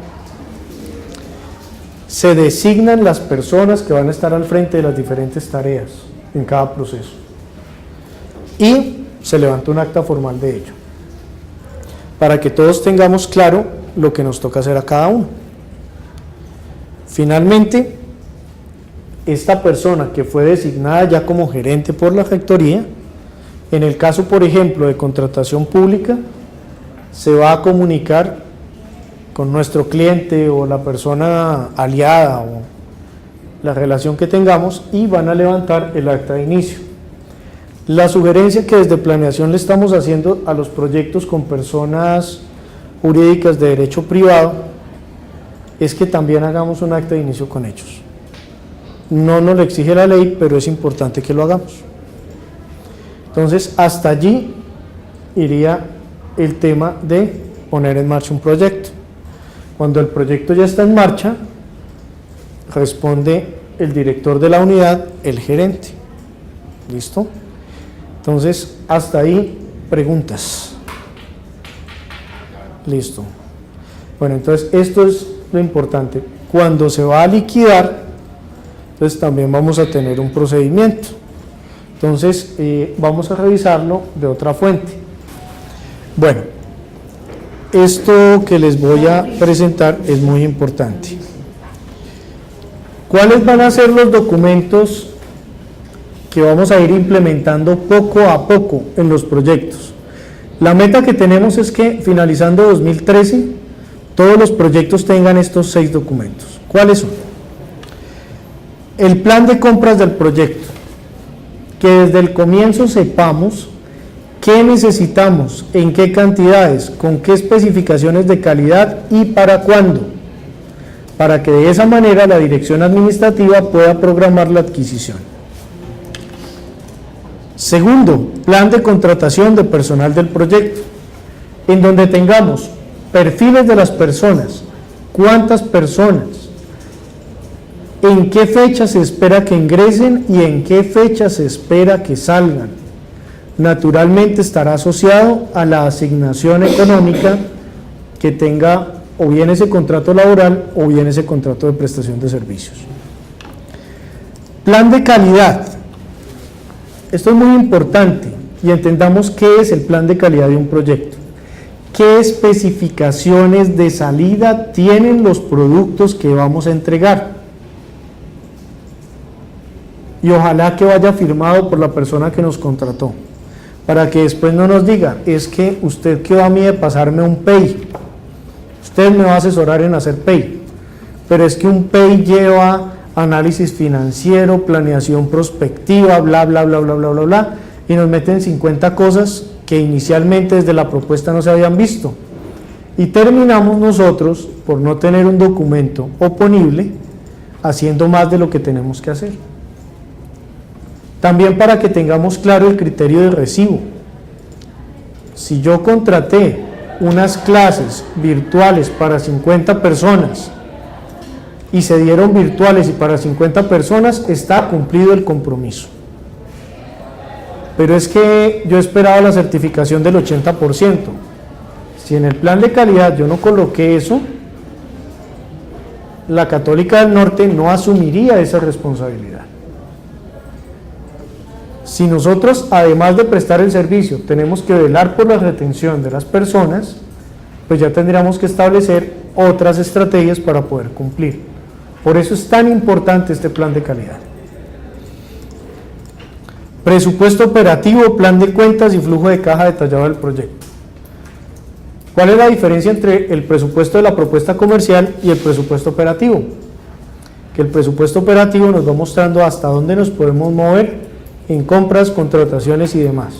[SPEAKER 1] se designan las personas que van a estar al frente de las diferentes tareas en cada proceso y se levanta un acta formal de ello, para que todos tengamos claro lo que nos toca hacer a cada uno. Finalmente, esta persona que fue designada ya como gerente por la rectoría, en el caso, por ejemplo, de contratación pública, se va a comunicar con nuestro cliente o la persona aliada o la relación que tengamos y van a levantar el acta de inicio. La sugerencia que desde planeación le estamos haciendo a los proyectos con personas jurídicas de derecho privado es que también hagamos un acta de inicio con ellos. No nos lo exige la ley, pero es importante que lo hagamos. Entonces, hasta allí iría el tema de poner en marcha un proyecto. Cuando el proyecto ya está en marcha, responde el director de la unidad, el gerente. ¿Listo? Entonces, hasta ahí, preguntas. Listo. Bueno, entonces esto es lo importante. Cuando se va a liquidar, entonces también vamos a tener un procedimiento. Entonces, vamos a revisarlo de otra fuente. Bueno, esto que les voy a presentar es muy importante. ¿Cuáles van a ser los documentos que vamos a ir implementando poco a poco en los proyectos? La meta que tenemos es que finalizando 2013 todos los proyectos tengan estos 6 documentos. ¿Cuáles son? El plan de compras del proyecto, que desde el comienzo sepamos qué necesitamos, en qué cantidades, con qué especificaciones de calidad y para cuándo, para que de esa manera la dirección administrativa pueda programar la adquisición. Segundo, plan de contratación de personal del proyecto, en donde tengamos perfiles de las personas, cuántas personas, en qué fecha se espera que ingresen y en qué fecha se espera que salgan. Naturalmente estará asociado a la asignación económica que tenga o bien ese contrato laboral o bien ese contrato de prestación de servicios. Plan de calidad. Esto es muy importante y entendamos qué es el plan de calidad de un proyecto. ¿Qué especificaciones de salida tienen los productos que vamos a entregar? Y ojalá que vaya firmado por la persona que nos contrató, para que después no nos diga, es que usted quedó a mí de pasarme un PEI, usted me va a asesorar en hacer PEI, pero es que un PEI lleva análisis financiero, planeación prospectiva, bla, bla, bla, bla, bla, bla, bla, y nos meten 50 cosas que inicialmente desde la propuesta no se habían visto, y terminamos nosotros, por no tener un documento oponible, haciendo más de lo que tenemos que hacer. También para que tengamos claro el criterio de recibo. Si yo contraté unas clases virtuales para 50 personas y se dieron virtuales y para 50 personas, está cumplido el compromiso. Pero es que yo esperaba la certificación del 80%. Si en el plan de calidad yo no coloqué eso, la Católica del Norte no asumiría esa responsabilidad. Si nosotros, además de prestar el servicio, tenemos que velar por la retención de las personas, pues ya tendríamos que establecer otras estrategias para poder cumplir. Por eso es tan importante este plan de calidad. Presupuesto operativo, plan de cuentas y flujo de caja detallado del proyecto. ¿Cuál es la diferencia entre el presupuesto de la propuesta comercial y el presupuesto operativo? Que el presupuesto operativo nos va mostrando hasta dónde nos podemos mover en compras, contrataciones y demás.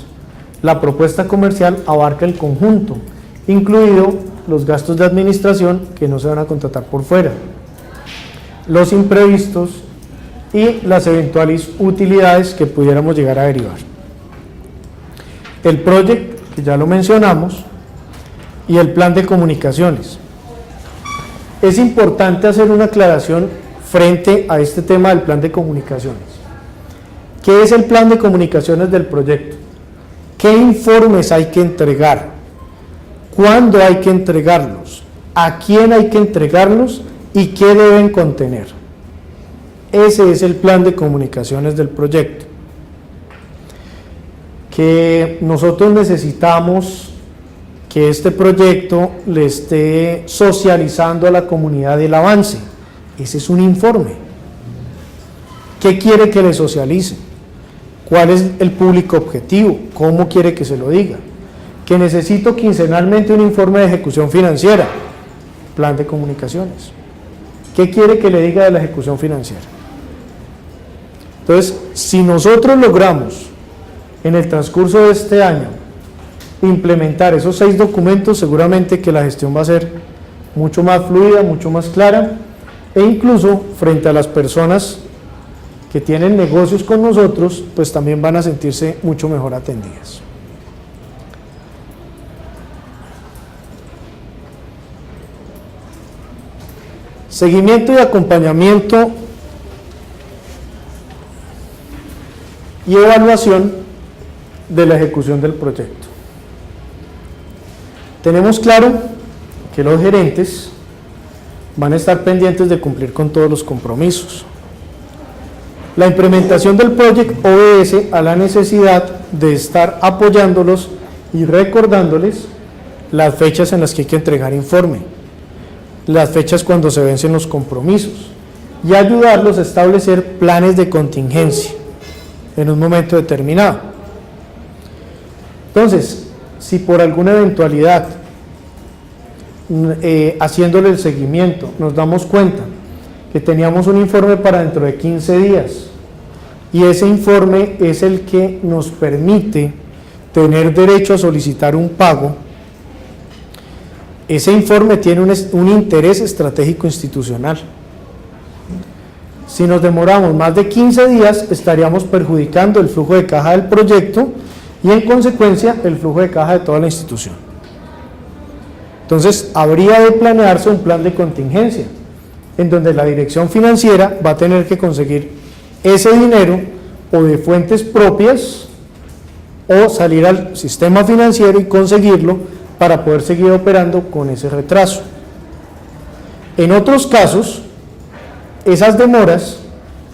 [SPEAKER 1] La propuesta comercial abarca el conjunto, incluido los gastos de administración que no se van a contratar por fuera, los imprevistos y las eventuales utilidades que pudiéramos llegar a derivar. El project, que ya lo mencionamos, y el plan de comunicaciones. Es importante hacer una aclaración frente a este tema del plan de comunicaciones. ¿Qué es el plan de comunicaciones del proyecto? ¿Qué informes hay que entregar? ¿Cuándo hay que entregarlos? ¿A quién hay que entregarlos? y qué deben contener. Ese es el plan de comunicaciones del proyecto, que nosotros necesitamos que este proyecto le esté socializando a la comunidad el avance. Ese es un informe. ¿Qué quiere que le socialice? ¿Cuál es el público objetivo? ¿Cómo quiere que se lo diga? Que necesito quincenalmente un informe de ejecución financiera, plan de comunicaciones. ¿Qué quiere que le diga de la ejecución financiera? Entonces, si nosotros logramos en el transcurso de este año implementar esos 6 documentos, seguramente que la gestión va a ser mucho más fluida, mucho más clara, e incluso frente a las personas que tienen negocios con nosotros, pues también van a sentirse mucho mejor atendidas. Seguimiento y acompañamiento y evaluación de la ejecución del proyecto. Tenemos claro que los gerentes van a estar pendientes de cumplir con todos los compromisos. La implementación del proyecto obedece a la necesidad de estar apoyándolos y recordándoles las fechas en las que hay que entregar informe, las fechas cuando se vencen los compromisos, y ayudarlos a establecer planes de contingencia en un momento determinado. Entonces, si por alguna eventualidad, haciéndole el seguimiento, nos damos cuenta que teníamos un informe para dentro de 15 días, y ese informe es el que nos permite tener derecho a solicitar un pago, ese informe tiene un interés estratégico institucional. Si nos demoramos más de 15 días, estaríamos perjudicando el flujo de caja del proyecto y en consecuencia el flujo de caja de toda la institución. Entonces, habría de planearse un plan de contingencia, en donde la dirección financiera va a tener que conseguir ese dinero o de fuentes propias o salir al sistema financiero y conseguirlo para poder seguir operando con ese retraso. En otros casos, esas demoras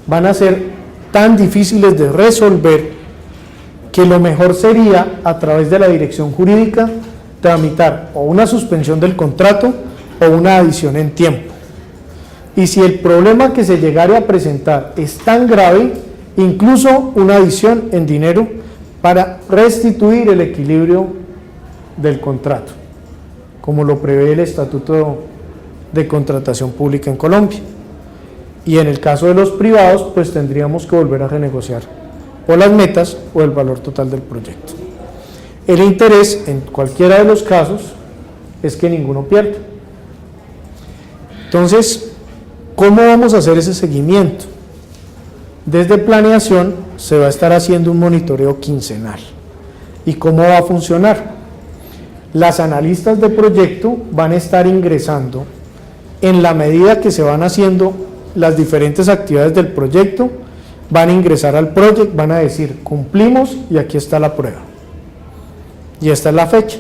[SPEAKER 1] van a ser tan difíciles de resolver que lo mejor sería, a través de la dirección jurídica, tramitar o una suspensión del contrato o una adición en tiempo. Y si el problema que se llegare a presentar es tan grave, incluso una adición en dinero para restituir el equilibrio del contrato, como lo prevé el Estatuto de Contratación Pública en Colombia. Y en el caso de los privados, pues tendríamos que volver a renegociar o las metas o el valor total del proyecto. El interés en cualquiera de los casos es que ninguno pierda. Entonces, ¿cómo vamos a hacer ese seguimiento? Desde planeación se va a estar haciendo un monitoreo quincenal. ¿Y cómo va a funcionar? Las analistas de proyecto van a estar ingresando en la medida que se van haciendo las diferentes actividades del proyecto, van a ingresar al proyecto, van a decir cumplimos y aquí está la prueba y esta es la fecha.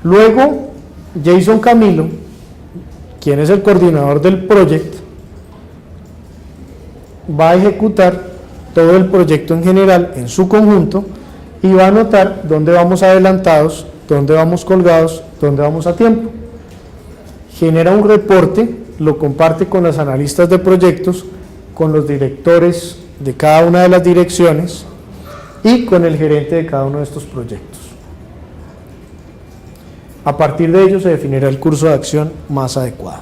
[SPEAKER 1] Luego Jason Camilo, quien es el coordinador del proyecto, va a ejecutar todo el proyecto en general en su conjunto y va a anotar dónde vamos adelantados, dónde vamos colgados, dónde vamos a tiempo. Genera un reporte, lo comparte con los analistas de proyectos, con los directores de cada una de las direcciones y con el gerente de cada uno de estos proyectos. A partir de ello se definirá el curso de acción más adecuado.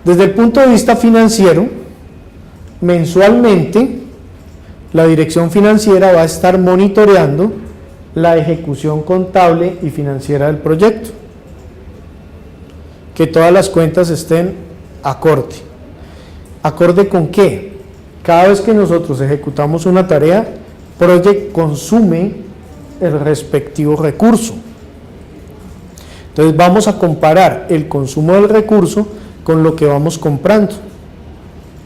[SPEAKER 1] Desde el punto de vista financiero, mensualmente la dirección financiera va a estar monitoreando la ejecución contable y financiera del proyecto, que todas las cuentas estén acorde. ¿Acorde con qué? Cada vez que nosotros ejecutamos una tarea, Project consume el respectivo recurso. Entonces vamos a comparar el consumo del recurso con lo que vamos comprando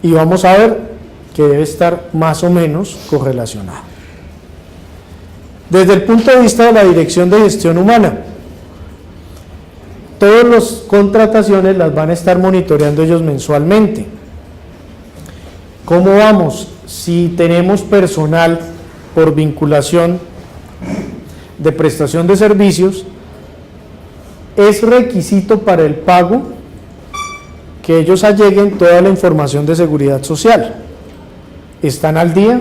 [SPEAKER 1] y vamos a ver que debe estar más o menos correlacionado. Desde el punto de vista de la Dirección de Gestión Humana, todas las contrataciones las van a estar monitoreando ellos mensualmente. ¿Cómo vamos? Si tenemos personal por vinculación de prestación de servicios, es requisito para el pago que ellos alleguen toda la información de seguridad social. ¿Están al día?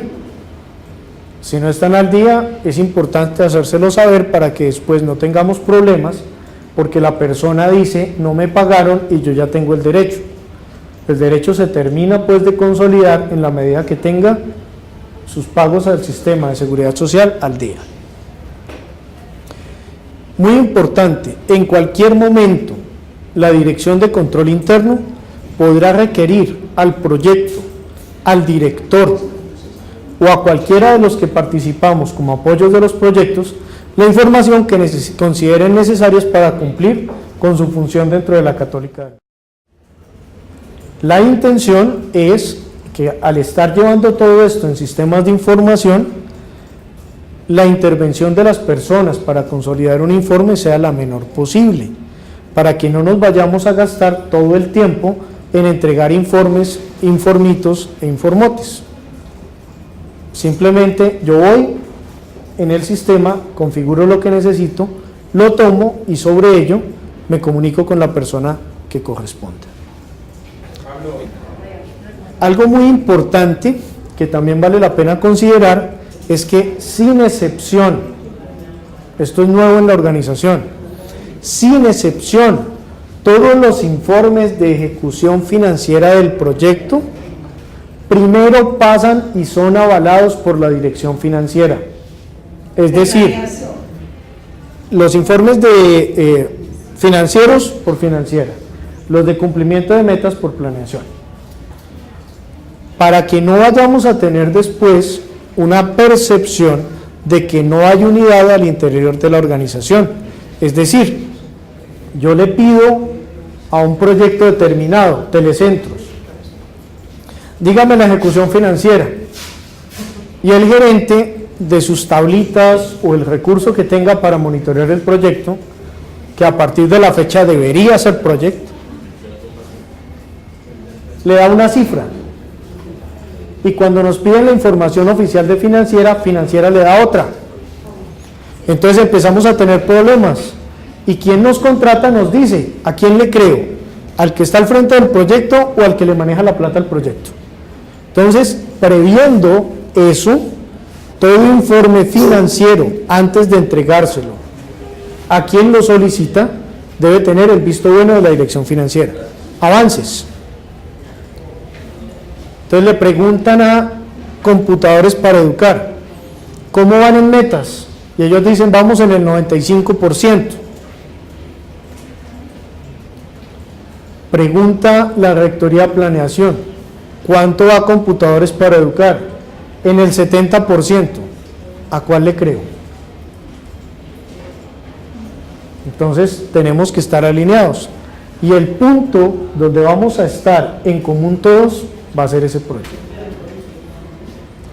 [SPEAKER 1] Si no están al día, es importante hacérselo saber para que después no tengamos problemas, porque la persona dice, no me pagaron y yo ya tengo el derecho. El derecho se termina pues de consolidar en la medida que tenga sus pagos al sistema de seguridad social al día. Muy importante, en cualquier momento la Dirección de Control Interno podrá requerir al proyecto, al director o a cualquiera de los que participamos como apoyos de los proyectos la información que consideren necesarios para cumplir con su función dentro de la Católica. La intención es que al estar llevando todo esto en sistemas de información, la intervención de las personas para consolidar un informe sea la menor posible, para que no nos vayamos a gastar todo el tiempo en entregar informes, informitos e informotes. Simplemente yo voy en el sistema, configuro lo que necesito, lo tomo y sobre ello me comunico con la persona que corresponda. Algo muy importante que también vale la pena considerar es que sin excepción, esto es nuevo en la organización, sin excepción, todos los informes de ejecución financiera del proyecto primero pasan y son avalados por la dirección financiera. Es decir, los informes de financieros por financiera, los de cumplimiento de metas por planeación, para que no vayamos a tener después una percepción de que no hay unidad al interior de la organización. Es decir, yo le pido a un proyecto determinado, Telecentros, dígame la ejecución financiera, y el gerente de sus tablitas o el recurso que tenga para monitorear el proyecto, que a partir de la fecha debería ser proyecto, le da una cifra, y cuando nos piden la información oficial de financiera le da otra. Entonces empezamos a tener problemas, y quien nos contrata nos dice, ¿a quién le creo? ¿Al que está al frente del proyecto o al que le maneja la plata al proyecto? Entonces, previendo eso, todo informe financiero, antes de entregárselo a quien lo solicita, debe tener el visto bueno de la dirección financiera. Avances. Entonces le preguntan a Computadores para Educar, ¿cómo van en metas? Y ellos dicen, vamos en el 95%. Pregunta la Rectoría Planeación, ¿cuánto va Computadores para Educar? En el 70%. ¿A cuál le creo? Entonces tenemos que estar alineados. Y el punto donde vamos a estar en común todos va a ser ese proyecto.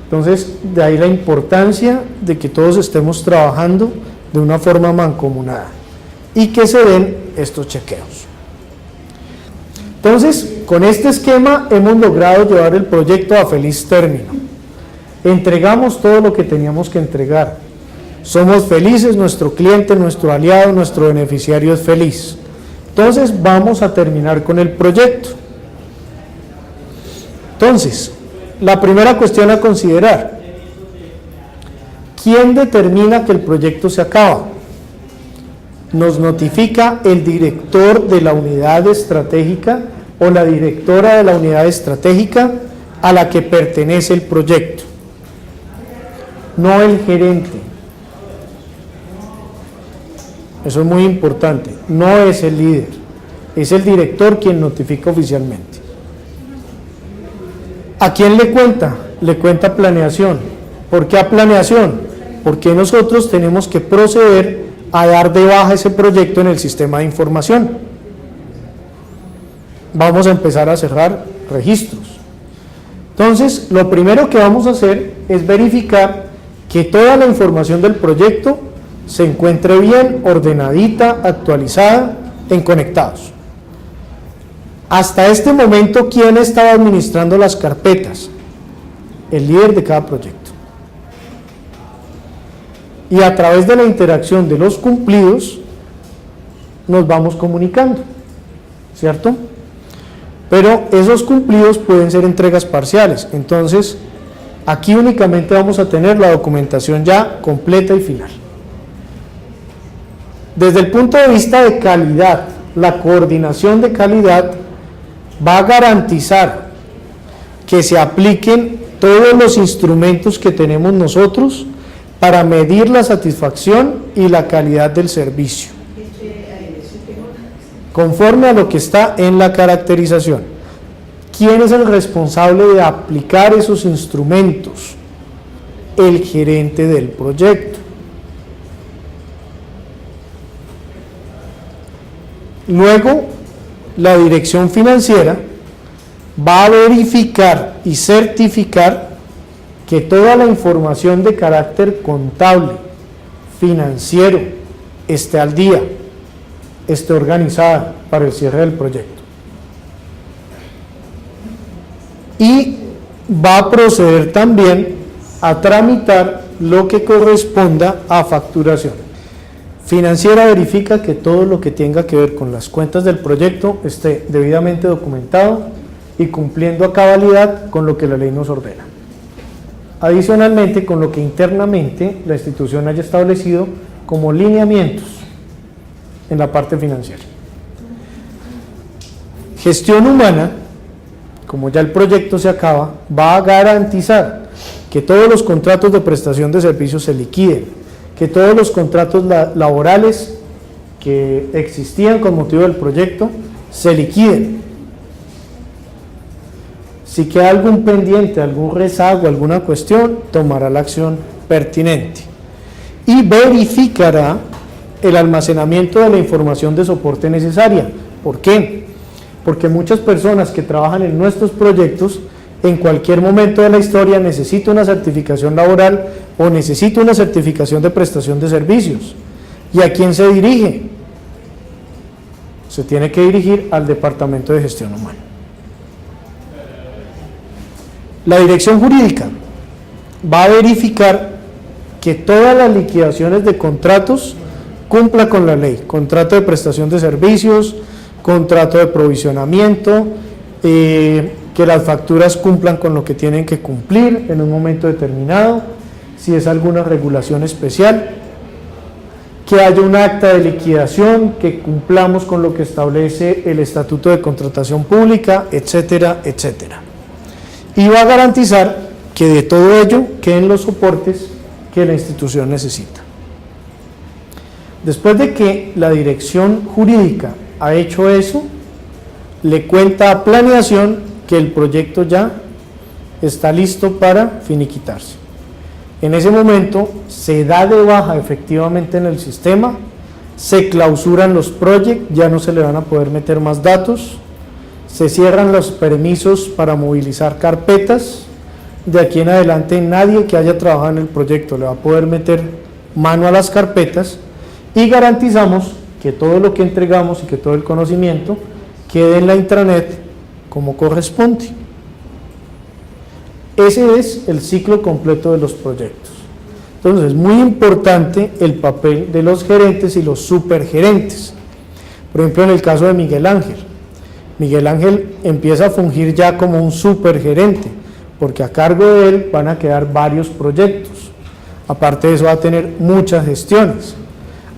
[SPEAKER 1] Entonces, de ahí la importancia de que todos estemos trabajando de una forma mancomunada y que se den estos chequeos. Entonces, con este esquema hemos logrado llevar el proyecto a feliz término. Entregamos todo lo que teníamos que entregar. Somos felices, nuestro cliente, nuestro aliado, nuestro beneficiario es feliz. Entonces, vamos a terminar con el proyecto. Entonces, la primera cuestión a considerar, ¿quién determina que el proyecto se acaba? Nos notifica el director de la unidad estratégica o la directora de la unidad estratégica a la que pertenece el proyecto, no el gerente. Eso es muy importante, no es el líder, es el director quien notifica oficialmente. ¿A quién le cuenta? Le cuenta planeación. ¿Por qué a planeación? Porque nosotros tenemos que proceder a dar de baja ese proyecto en el sistema de información. Vamos a empezar a cerrar registros. Entonces, lo primero que vamos a hacer es verificar que toda la información del proyecto se encuentre bien, ordenadita, actualizada en conectados. Hasta este momento, ¿quién estaba administrando las carpetas? El líder de cada proyecto. Y a través de la interacción de los cumplidos, nos vamos comunicando, ¿cierto? Pero esos cumplidos pueden ser entregas parciales. Entonces, aquí únicamente vamos a tener la documentación ya completa y final. Desde el punto de vista de calidad, la coordinación de calidad va a garantizar que se apliquen todos los instrumentos que tenemos nosotros para medir la satisfacción y la calidad del servicio, conforme a lo que está en la caracterización. ¿Quién es el responsable de aplicar esos instrumentos? El gerente del proyecto. Luego, la dirección financiera va a verificar y certificar que toda la información de carácter contable, financiero, esté al día, esté organizada para el cierre del proyecto. Y va a proceder también a tramitar lo que corresponda a facturación. Financiera verifica que todo lo que tenga que ver con las cuentas del proyecto esté debidamente documentado y cumpliendo a cabalidad con lo que la ley nos ordena. Adicionalmente, con lo que internamente la institución haya establecido como lineamientos en la parte financiera. Gestión humana, como ya el proyecto se acaba, va a garantizar que todos los contratos de prestación de servicios se liquiden, que todos los contratos laborales que existían con motivo del proyecto se liquiden. Si queda algún pendiente, algún rezago, alguna cuestión, tomará la acción pertinente y verificará el almacenamiento de la información de soporte necesaria. ¿Por qué? Porque muchas personas que trabajan en nuestros proyectos en cualquier momento de la historia necesita una certificación laboral o necesita una certificación de prestación de servicios. ¿Y a quién se dirige? Se tiene que dirigir al Departamento de Gestión Humana. La dirección jurídica va a verificar que todas las liquidaciones de contratos cumplan con la ley, contrato de prestación de servicios, contrato de provisionamiento, que las facturas cumplan con lo que tienen que cumplir en un momento determinado, si es alguna regulación especial, que haya un acta de liquidación, que cumplamos con lo que establece el Estatuto de Contratación Pública, etcétera, etcétera. Y va a garantizar que de todo ello queden los soportes que la institución necesita. Después de que la dirección jurídica ha hecho eso, le cuenta a planeación que el proyecto ya está listo para finiquitarse. En ese momento se da de baja efectivamente en el sistema, se clausuran los proyectos, ya no se le van a poder meter más datos, se cierran los permisos para movilizar carpetas. De aquí en adelante nadie que haya trabajado en el proyecto le va a poder meter mano a las carpetas y garantizamos que todo lo que entregamos y que todo el conocimiento quede en la intranet como corresponde. Ese es el ciclo completo de los proyectos. Entonces es muy importante el papel de los gerentes y los supergerentes. Por ejemplo, en el caso de Miguel Ángel. Miguel Ángel empieza a fungir ya como un supergerente, porque a cargo de él van a quedar varios proyectos. Aparte de eso va a tener muchas gestiones.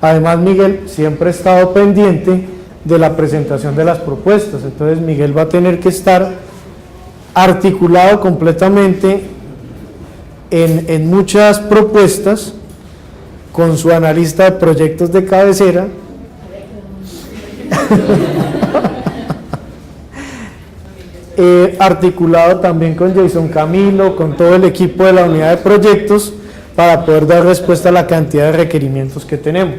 [SPEAKER 1] Además, Miguel siempre ha estado pendiente de la presentación de las propuestas, entonces Miguel va a tener que estar articulado completamente en muchas propuestas con su analista de proyectos de cabecera articulado también con Jason Camilo, con todo el equipo de la unidad de proyectos para poder dar respuesta a la cantidad de requerimientos que tenemos.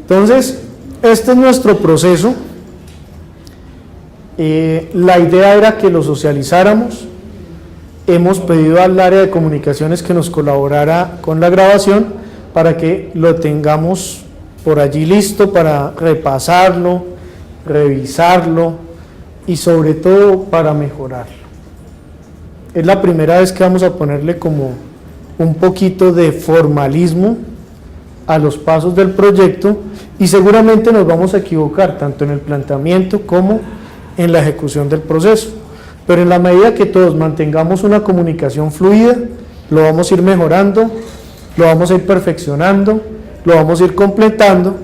[SPEAKER 1] Entonces, este es nuestro proceso. La idea era que lo socializáramos. Hemos pedido al área de comunicaciones que nos colaborara con la grabación para que lo tengamos por allí listo para repasarlo, revisarlo y sobre todo para mejorarlo. Es la primera vez que vamos a ponerle como un poquito de formalismo a los pasos del proyecto y seguramente nos vamos a equivocar tanto en el planteamiento como en la ejecución del proceso, pero en la medida que todos mantengamos una comunicación fluida, lo vamos a ir mejorando, lo vamos a ir perfeccionando, lo vamos a ir completando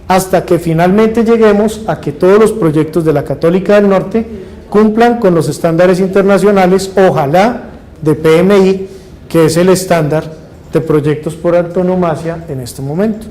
[SPEAKER 1] hasta que finalmente lleguemos a que todos los proyectos de la Católica del Norte cumplan con los estándares internacionales, ojalá de PMI, que es el estándar de proyectos por antonomasia en este momento.